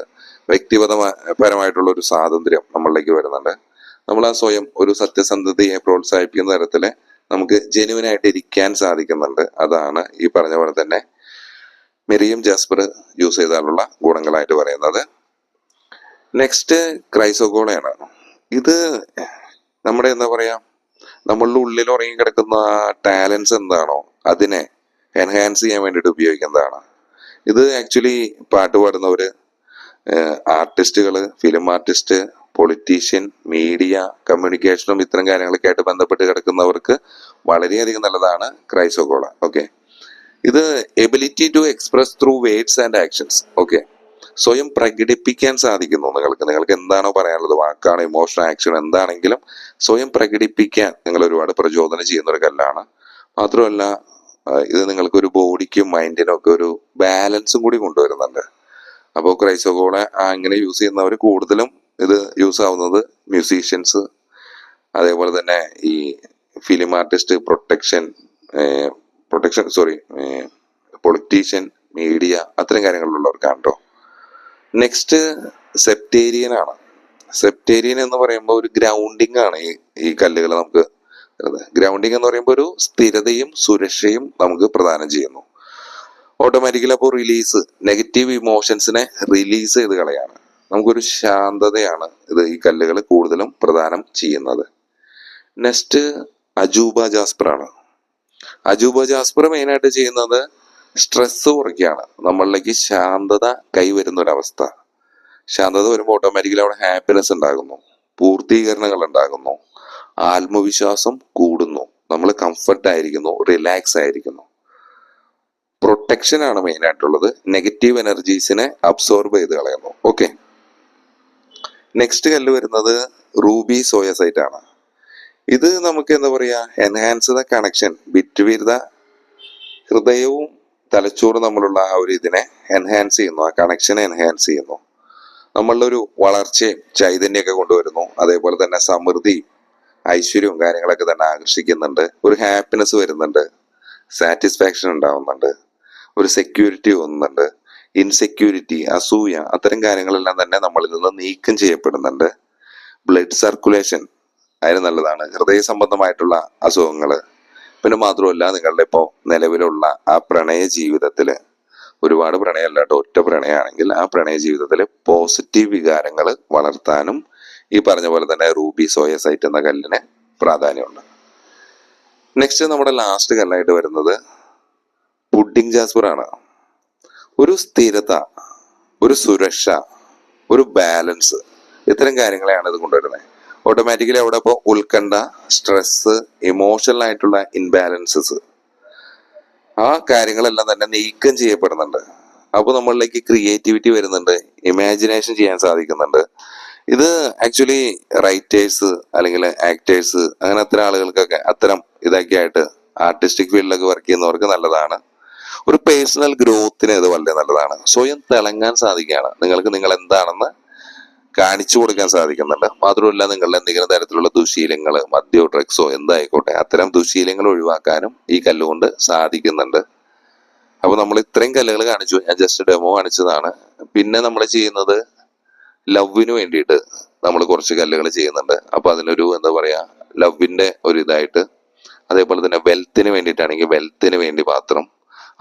വ്യക്തിപരമായിട്ടുള്ള ഒരു സ്വാതന്ത്ര്യം നമ്മളിലേക്ക് വരുന്നുണ്ട്. നമ്മൾ ആ സ്വയം ഒരു സത്യസന്ധതയെ പ്രോത്സാഹിപ്പിക്കുന്ന തരത്തില് നമുക്ക് ജെനുവിനായിട്ട് ഇരിക്കാൻ സാധിക്കുന്നുണ്ട്. അതാണ് ഈ പറഞ്ഞ പോലെ തന്നെ മെറിയം ജാസ്പർ യൂസ് ചെയ്താലുള്ള ഗുണങ്ങളായിട്ട് പറയുന്നത്. നെക്സ്റ്റ് ക്രൈസോഗോളയാണ്. ഇത് നമ്മുടെ എന്താ പറയാ, നമ്മളുടെ ഉള്ളിൽ ഉറങ്ങി കിടക്കുന്ന ടാലൻസ് എന്താണോ അതിനെ എൻഹാൻസ് ചെയ്യാൻ വേണ്ടിയിട്ട് ഉപയോഗിക്കുന്നതാണ്. ഇത് ആക്ച്വലി പാട്ട് പാടുന്നവര്, ആർട്ടിസ്റ്റുകള്, ഫിലിം ആർട്ടിസ്റ്റ്, പൊളിറ്റീഷ്യൻ, മീഡിയ, കമ്മ്യൂണിക്കേഷനും ഇത്തരം കാര്യങ്ങളൊക്കെ ആയിട്ട് ബന്ധപ്പെട്ട് കിടക്കുന്നവർക്ക് വളരെയധികം നല്ലതാണ് ക്രൈസോഗോള. ഓക്കെ, ഇത് ability to express through words and actions. Okay, സ്വയം പ്രകടിപ്പിക്കാൻ സാധിക്കുന്നു. നിങ്ങൾക്ക് എന്താണോ പറയാനുള്ളത്, വാക്കാണോ, ഇമോഷൻ, ആക്ഷൻ, എന്താണെങ്കിലും സ്വയം പ്രകടിപ്പിക്കാൻ നിങ്ങൾ ഒരുപാട് പ്രചോദനം ചെയ്യുന്ന ഒരു കല്ലാണ്. മാത്രമല്ല ഇത് നിങ്ങൾക്ക് ഒരു ബോഡിക്കും മൈൻഡിനും ഒക്കെ ഒരു ബാലൻസും കൂടി കൊണ്ടുവരുന്നുണ്ട്. അപ്പോൾ ക്രൈസോഗോള അങ്ങനെ യൂസ് ചെയ്യുന്നവർ കൂടുതലും ഇത് യൂസ് ആവുന്നത് മ്യൂസീഷ്യൻസ്, അതേപോലെ തന്നെ ഈ ഫിലിം ആർട്ടിസ്റ്റ്, പൊളിറ്റീഷ്യൻ, മീഡിയ, അത്തരം കാര്യങ്ങളിലുള്ളവർക്കാണ് കേട്ടോ. നെക്സ്റ്റ് സെപ്റ്റേരിയൻ ആണ്. സെപ്റ്റേരിയൻ എന്ന് പറയുമ്പോൾ ഒരു ഗ്രൗണ്ടിങ് ആണ് ഈ കല്ലുകൾ നമുക്ക്. ഗ്രൗണ്ടിങ് എന്ന് പറയുമ്പോൾ ഒരു സ്ഥിരതയും സുരക്ഷയും നമുക്ക് പ്രദാനം ചെയ്യുന്നു. ഓട്ടോമാറ്റിക്കലി അപ്പോൾ റിലീസ്, നെഗറ്റീവ് ഇമോഷൻസിനെ റിലീസ് ചെയ്ത് കളയാണ്. നമുക്കൊരു ശാന്തതയാണ് ഇത് ഈ കല്ലുകൾ കൂടുതലും പ്രദാനം ചെയ്യുന്നത്. നെക്സ്റ്റ് അജൂബ ജാസ്പർ ആണ്. അജൂബ ജാസ്പർ മെയിനായിട്ട് ചെയ്യുന്നത് സ്ട്രെസ് കുറയ്ക്കുകയാണ്. നമ്മളിലേക്ക് ശാന്തത കൈവരുന്ന ഒരവസ്ഥ. ശാന്തത വരുമ്പോൾ ഓട്ടോമാറ്റിക്കലി അവിടെ ഹാപ്പിനെസ് ഉണ്ടാകുന്നു, പൂർത്തീകരണങ്ങൾ ഉണ്ടാകുന്നു, ആത്മവിശ്വാസം കൂടുന്നു, നമ്മൾ കംഫർട്ട് ആയിരിക്കുന്നു, റിലാക്സ് ആയിരിക്കുന്നു. പ്രൊട്ടക്ഷൻ ആണ് മെയിൻ ആയിട്ടുള്ളത്. നെഗറ്റീവ് എനർജീസിനെ അബ്സോർബ് ചെയ്ത് കളയുന്നു. ഓക്കെ, നെക്സ്റ്റ് കല്ല് വരുന്നത് റൂബി സോയസൈറ്റ് ആണ്. ഇത് നമുക്ക് എന്താ പറയാ, enhance the connection between the ഹൃദയവും തലച്ചോറ് നമ്മളുള്ള ആ ഒരു ഇതിനെ എൻഹാൻസ് ചെയ്യുന്നു, ആ കണക്ഷനെ എൻഹാൻസ് ചെയ്യുന്നു. നമ്മളുടെ ഒരു വളർച്ചയും ചൈതന്യമൊക്കെ കൊണ്ടുവരുന്നു. അതേപോലെ തന്നെ സമൃദ്ധി, ഐശ്വര്യവും കാര്യങ്ങളൊക്കെ തന്നെ ആകർഷിക്കുന്നുണ്ട്. ഒരു ഹാപ്പിനെസ് വരുന്നുണ്ട്, സാറ്റിസ്ഫാക്ഷൻ ഉണ്ടാവുന്നുണ്ട്, ഒരു സെക്യൂരിറ്റി തോന്നുന്നുണ്ട്. ഇൻസെക്യൂരിറ്റി, അസൂയ, അത്തരം കാര്യങ്ങളെല്ലാം തന്നെ നമ്മളിൽ നിന്ന് നീക്കം ചെയ്യപ്പെടുന്നുണ്ട്. ബ്ലഡ് സർക്കുലേഷൻ അതിന് നല്ലതാണ്. ഹൃദയ സംബന്ധമായിട്ടുള്ള അസുഖങ്ങൾ, പിന്നെ മാത്രമല്ല നിങ്ങളുടെ ഇപ്പോൾ നിലവിലുള്ള ആ പ്രണയ ജീവിതത്തില്, ഒരുപാട് പ്രണയമല്ല കേട്ടോ, ഒറ്റ പ്രണയമാണെങ്കിൽ ആ പ്രണയ ജീവിതത്തിൽ പോസിറ്റീവ് വികാരങ്ങൾ വളർത്താനും ഈ പറഞ്ഞ പോലെ തന്നെ റൂബി സോയസൈറ്റ് എന്ന കല്ലിന് പ്രാധാന്യമുണ്ട്. നെക്സ്റ്റ് നമ്മുടെ ലാസ്റ്റ് കല്ലായിട്ട് വരുന്നത് പുഡിംഗ് ജാസ്പർ ആണ്. ഒരു സ്ഥിരത, ഒരു സുരക്ഷ, ഒരു ബാലൻസ്, ഇത്തരം കാര്യങ്ങളെയാണ് ഇത് കൊണ്ടുവരുന്നത്. ഓട്ടോമാറ്റിക്കലി അവിടെ ഇപ്പോൾ ഉത്കണ്ഠ, സ്ട്രെസ്, ഇമോഷണൽ ആയിട്ടുള്ള ഇൻബാലൻസസ്, ആ കാര്യങ്ങളെല്ലാം തന്നെ നീക്കം ചെയ്യപ്പെടുന്നുണ്ട്. അപ്പോൾ നമ്മളിലേക്ക് ക്രിയേറ്റിവിറ്റി വരുന്നുണ്ട്, ഇമാജിനേഷൻ ചെയ്യാൻ സാധിക്കുന്നുണ്ട്. ഇത് ആക്ച്വലി റൈറ്റേഴ്സ് അല്ലെങ്കിൽ ആക്ടേഴ്സ് അങ്ങനെ അത്തരം ആളുകൾക്കൊക്കെ അത്തരം ഇതൊക്കെ ആയിട്ട് ആർട്ടിസ്റ്റിക് ഫീൽഡിലൊക്കെ വർക്ക് ചെയ്യുന്നവർക്ക് നല്ലതാണ്. ഒരു പേഴ്സണൽ ഗ്രോത്തിന് ഇത് വളരെ നല്ലതാണ്. സ്വയം തിളങ്ങാൻ സാധിക്കുകയാണ്. നിങ്ങൾക്ക് നിങ്ങൾ എന്താണെന്ന് കാണിച്ചു കൊടുക്കാൻ സാധിക്കുന്നുണ്ട്. മാത്രമല്ല നിങ്ങളുടെ എന്തെങ്കിലും തരത്തിലുള്ള ദുശീലങ്ങൾ, മദ്യോ ഡ്രഗ്സോ എന്തായിക്കോട്ടെ, അത്തരം ദുശീലങ്ങൾ ഒഴിവാക്കാനും ഈ കല്ലുകൊണ്ട് സാധിക്കുന്നുണ്ട്. അപ്പൊ നമ്മൾ ഇത്രയും കല്ലുകൾ കാണിച്ചു, ഞാൻ ജസ്റ്റ് ഡെമോ കാണിച്ചതാണ്. പിന്നെ നമ്മൾ ചെയ്യുന്നത് ലവിന് വേണ്ടിയിട്ട് നമ്മൾ കുറച്ച് കല്ലുകൾ ചെയ്യുന്നുണ്ട്. അപ്പൊ അതിനൊരു എന്താ പറയാ, ലവിന്റെ ഒരു ഇതായിട്ട്, അതേപോലെ തന്നെ വെൽത്തിന് വേണ്ടിയിട്ടാണെങ്കിൽ വെൽത്തിന് വേണ്ടി മാത്രം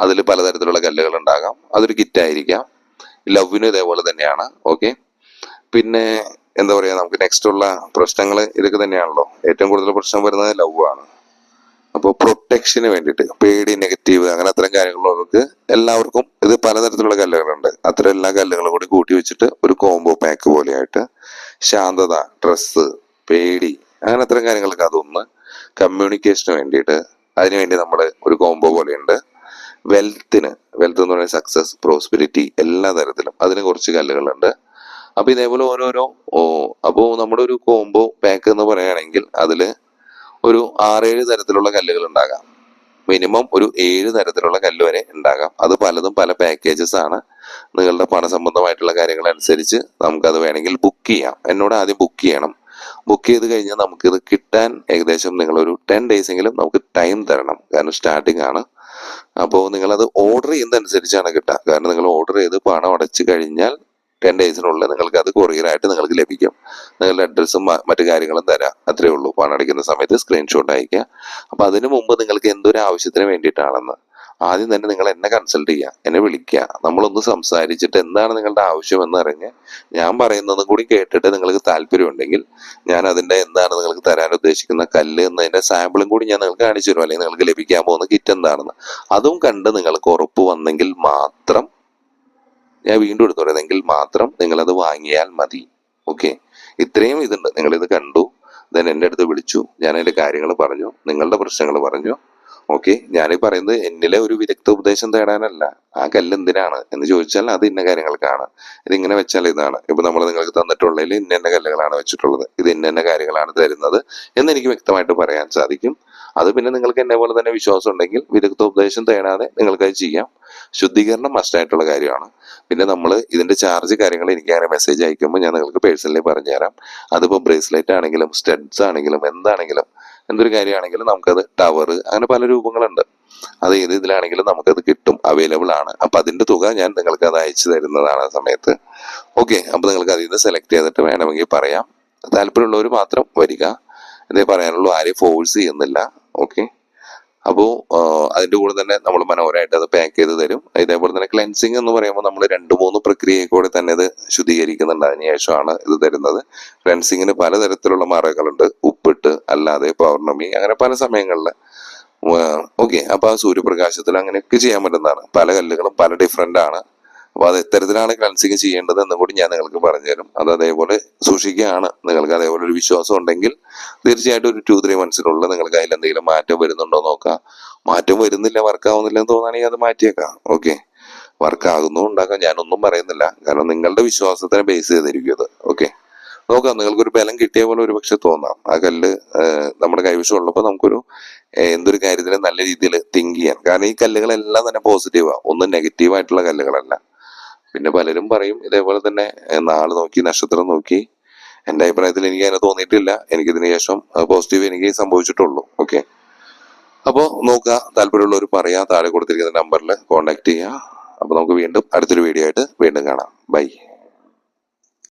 അതിൽ പലതരത്തിലുള്ള കല്ലുകൾ ഉണ്ടാകാം. അതൊരു കിറ്റ് ആയിരിക്കാം. ലവിന് ഇതേപോലെ തന്നെയാണ്. ഓക്കെ, പിന്നെ എന്താ പറയാ, നമുക്ക് നെക്സ്റ്റ് ഉള്ള പ്രശ്നങ്ങൾ ഇതൊക്കെ തന്നെയാണല്ലോ. ഏറ്റവും കൂടുതൽ പ്രശ്നം വരുന്നത് ലവ് ആണ്. അപ്പോൾ പ്രൊട്ടക്ഷന് വേണ്ടിയിട്ട്, പേടി, നെഗറ്റീവ്, അങ്ങനെ അത്തരം കാര്യങ്ങളുള്ളവർക്ക് എല്ലാവർക്കും ഇത് പലതരത്തിലുള്ള കല്ലുകളുണ്ട്. അത്തരം എല്ലാ കല്ലുകളും കൂടി കൂട്ടി വെച്ചിട്ട് ഒരു കോംബോ പാക്ക് പോലെയായിട്ട് ശാന്തത, ഡ്രസ്സ്, പേടി, അങ്ങനെ അത്തരം കാര്യങ്ങളൊക്കെ അതൊന്ന്. കമ്മ്യൂണിക്കേഷന് വേണ്ടിയിട്ട് അതിനുവേണ്ടി നമ്മൾ ഒരു കോംബോ പോലെയുണ്ട്. വെൽത്ത് എന്ന് പറയുന്നത് സക്സസ്, പ്രോസ്പെരിറ്റി, എല്ലാ തരത്തിലും അതിന് കുറച്ച് കല്ലുകളുണ്ട്. അപ്പൊ ഇതേപോലെ ഓരോരോ അപ്പോൾ നമ്മുടെ ഒരു കോംബോ പാക്ക് എന്ന് പറയുകയാണെങ്കിൽ അതിൽ ഒരു 6-7 തരത്തിലുള്ള കല്ലുകൾ ഉണ്ടാകാം. മിനിമം ഒരു 7 തരത്തിലുള്ള കല്ല് വരെ ഉണ്ടാകാം. അത് പലതും പല പാക്കേജസ് ആണ്. നിങ്ങളുടെ പണസംബന്ധമായിട്ടുള്ള കാര്യങ്ങൾ അനുസരിച്ച് നമുക്കത് വേണമെങ്കിൽ ബുക്ക് ചെയ്യാം. എന്നോട് ആദ്യം ബുക്ക് ചെയ്യണം. ബുക്ക് ചെയ്ത് കഴിഞ്ഞാൽ നമുക്കിത് കിട്ടാൻ ഏകദേശം നിങ്ങളൊരു 10 days എങ്കിലും നമുക്ക് ടൈം തരണം. കാരണം സ്റ്റാർട്ടിങ് ആണ്. അപ്പോൾ നിങ്ങളത് ഓർഡർ ചെയ്യുന്നതനുസരിച്ചാണ് കിട്ടുക. കാരണം നിങ്ങൾ ഓർഡർ ചെയ്ത് പണം അടച്ചു കഴിഞ്ഞാൽ 10 daysനുള്ളിൽ നിങ്ങൾക്ക് അത് കൊറിയറായിട്ട് നിങ്ങൾക്ക് ലഭിക്കും. നിങ്ങളുടെ അഡ്രസ്സും മറ്റു കാര്യങ്ങളും തരാം. അത്രേ ഉള്ളൂ. പണം അടയ്ക്കുന്ന സമയത്ത് സ്ക്രീൻഷോട്ട് അയക്കുക. അപ്പൊ അതിനു മുമ്പ് നിങ്ങൾക്ക് എന്തൊരു ആവശ്യത്തിന് വേണ്ടിയിട്ടാണെന്ന് ആദ്യം തന്നെ നിങ്ങൾ എന്നെ കൺസൾട്ട് ചെയ്യുക, എന്നെ വിളിക്കുക. നമ്മളൊന്ന് സംസാരിച്ചിട്ട് എന്താണ് നിങ്ങളുടെ ആവശ്യം എന്നറിഞ്ഞ് ഞാൻ പറയുന്നതും കൂടി കേട്ടിട്ട് നിങ്ങൾക്ക് താല്പര്യമുണ്ടെങ്കിൽ ഞാൻ അതിന്റെ എന്താണ് നിങ്ങൾക്ക് തരാൻ ഉദ്ദേശിക്കുന്ന കല്ല് എന്നതിന്റെ സാമ്പിളും കൂടി ഞാൻ നിങ്ങൾക്ക് കാണിച്ചു തരും. അല്ലെങ്കിൽ നിങ്ങൾക്ക് ലഭിക്കാൻ പോകുന്ന കിറ്റ് എന്താണെന്ന് അതും കണ്ട് നിങ്ങൾക്ക് ഉറപ്പ് വന്നെങ്കിൽ മാത്രം, ഞാൻ വീണ്ടും എടുത്തു പറയുന്നെങ്കിൽ മാത്രം നിങ്ങളത് വാങ്ങിയാൽ മതി. ഓക്കെ, ഇത്രയും ഇതുണ്ട്. നിങ്ങളിത് കണ്ടു, ദെൻ എൻ്റെ അടുത്ത് വിളിച്ചു, ഞാൻ അതിന്റെ കാര്യങ്ങൾ പറഞ്ഞു, നിങ്ങളുടെ പ്രശ്നങ്ങൾ പറഞ്ഞു. ഓക്കെ, ഞാനീ പറയുന്നത് എന്നിലെ ഒരു വിദഗ്ധ ഉപദേശം തേടാനല്ല. ആ കല്ല് എന്തിനാണ് എന്ന് ചോദിച്ചാൽ അത് ഇന്ന കാര്യങ്ങൾക്കാണ്. ഇതിങ്ങനെ വെച്ചാൽ ഇതാണ്. ഇപ്പൊ നമ്മൾ നിങ്ങൾക്ക് തന്നിട്ടുള്ളതിൽ ഇന്ന കല്ലുകളാണ് വെച്ചിട്ടുള്ളത്, ഇത് ഇന്ന കാര്യങ്ങളാണ് തരുന്നത് എന്ന് എനിക്ക് വ്യക്തമായിട്ട് പറയാൻ സാധിക്കും. അത് പിന്നെ നിങ്ങൾക്ക് എന്നെ പോലെ തന്നെ വിശ്വാസം ഉണ്ടെങ്കിൽ വിദഗ്ധോപദേശം തേടാതെ നിങ്ങൾക്കത് ചെയ്യാം. ശുദ്ധീകരണം മസ്റ്റായിട്ടുള്ള കാര്യമാണ്. പിന്നെ നമ്മൾ ഇതിന്റെ ചാർജ് കാര്യങ്ങൾ എനിക്ക് അങ്ങനെ മെസ്സേജ് അയക്കുമ്പോൾ ഞാൻ നിങ്ങൾക്ക് പേഴ്സണലി പറഞ്ഞുതരാം. അതിപ്പോൾ ബ്രേസ്ലെറ്റ് ആണെങ്കിലും സ്റ്റഡ്സ് ആണെങ്കിലും എന്താണെങ്കിലും എന്തൊരു കാര്യമാണെങ്കിലും നമുക്കത് ടവർ, അങ്ങനെ പല രൂപങ്ങളുണ്ട്. അത് ഏത് ഇതിലാണെങ്കിലും നമുക്കത് കിട്ടും, അവൈലബിൾ ആണ്. അപ്പൊ അതിന്റെ തുക ഞാൻ നിങ്ങൾക്ക് അത് അയച്ചു തരുന്നതാണ് ആ സമയത്ത്. ഓക്കെ, അപ്പൊ നിങ്ങൾക്ക് അതിൽ നിന്ന് സെലക്ട് ചെയ്തിട്ട് വേണമെങ്കിൽ പറയാം. താല്പര്യമുള്ളവർ മാത്രം വരിക. ഇതേ പറയാനുള്ളൂ, ആരെയും ഫോഴ്സ് ചെയ്യുന്നില്ല. ഓക്കെ, അപ്പോൾ അതിന്റെ കൂടെ തന്നെ നമ്മൾ മനോഹരമായിട്ട് അത് പാക്ക് ചെയ്ത് തരും. ഇതേപോലെ തന്നെ ക്ലെൻസിങ് എന്ന് പറയുമ്പോൾ നമ്മൾ 2-3 പ്രക്രിയയിൽ കൂടെ തന്നെ ഇത് ശുദ്ധീകരിക്കുന്നുണ്ട്. അതിനുശേഷമാണ് ഇത് തരുന്നത്. ക്ലെൻസിങ്ങിന് പലതരത്തിലുള്ള മാർഗങ്ങളുണ്ട്. ഉപ്പിട്ട്, അല്ലാതെ പൗർണമി, അങ്ങനെ പല സമയങ്ങളിൽ. ഓക്കെ, അപ്പൊ ആ സൂര്യപ്രകാശത്തിൽ അങ്ങനെയൊക്കെ ചെയ്യാൻ പറ്റുന്നതാണ്. പല കല്ലുകളും പല ഡിഫറെന്റ് ആണ്. അപ്പൊ അത് എത്തരത്തിലാണ് ക്ലൻസിങ് ചെയ്യേണ്ടത് എന്നും കൂടി ഞാൻ നിങ്ങൾക്ക് പറഞ്ഞുതരും. അത് അതേപോലെ സൂക്ഷിക്കുകയാണ്. നിങ്ങൾക്ക് അതേപോലെ ഒരു വിശ്വാസം ഉണ്ടെങ്കിൽ തീർച്ചയായിട്ടും ഒരു 2-3 months നിങ്ങൾക്ക് അതിൽ എന്തെങ്കിലും മാറ്റം വരുന്നുണ്ടോ നോക്കാം. മാറ്റം വരുന്നില്ല, വർക്ക് ആവുന്നില്ല എന്ന് തോന്നുകയാണെങ്കിൽ അത് മാറ്റിയേക്കാം. ഓക്കെ, വർക്ക് ആകുന്നു ഉണ്ടാക്കാം, ഞാനൊന്നും പറയുന്നില്ല. കാരണം നിങ്ങളുടെ വിശ്വാസത്തിനെ ബേസ് ചെയ്തിരിക്കും അത്. ഓക്കെ, നോക്കാം, നിങ്ങൾക്കൊരു ബലം കിട്ടിയ പോലെ ഒരു പക്ഷെ തോന്നാം. ആ കല്ല് നമ്മുടെ കൈവശം ഉള്ളപ്പോൾ നമുക്കൊരു എന്തൊരു കാര്യത്തിനും നല്ല രീതിയിൽ തിങ്ക് ചെയ്യാൻ. കാരണം ഈ കല്ലുകളെല്ലാം തന്നെ പോസിറ്റീവാണ്, ഒന്നും നെഗറ്റീവ് ആയിട്ടുള്ള കല്ലുകളല്ല. പിന്നെ പലരും പറയും ഇതേപോലെ തന്നെ നാള് നോക്കി നക്ഷത്രം നോക്കി. എന്റെ അഭിപ്രായത്തിൽ എനിക്ക് അങ്ങനെ തോന്നിയിട്ടില്ല. എനിക്കിതിന് ശേഷം പോസിറ്റീവ് എനിക്ക് സംഭവിച്ചിട്ടുള്ളൂ. ഓക്കെ, അപ്പോൾ നോക്കുക, താല്പര്യമുള്ളവർ പറയാ, താഴെ കൊടുത്തിരിക്കുന്ന നമ്പറിൽ കോൺടാക്ട് ചെയ്യുക. അപ്പൊ നമുക്ക് വീണ്ടും അടുത്തൊരു വീഡിയോ ആയിട്ട് വീണ്ടും കാണാം. ബൈ.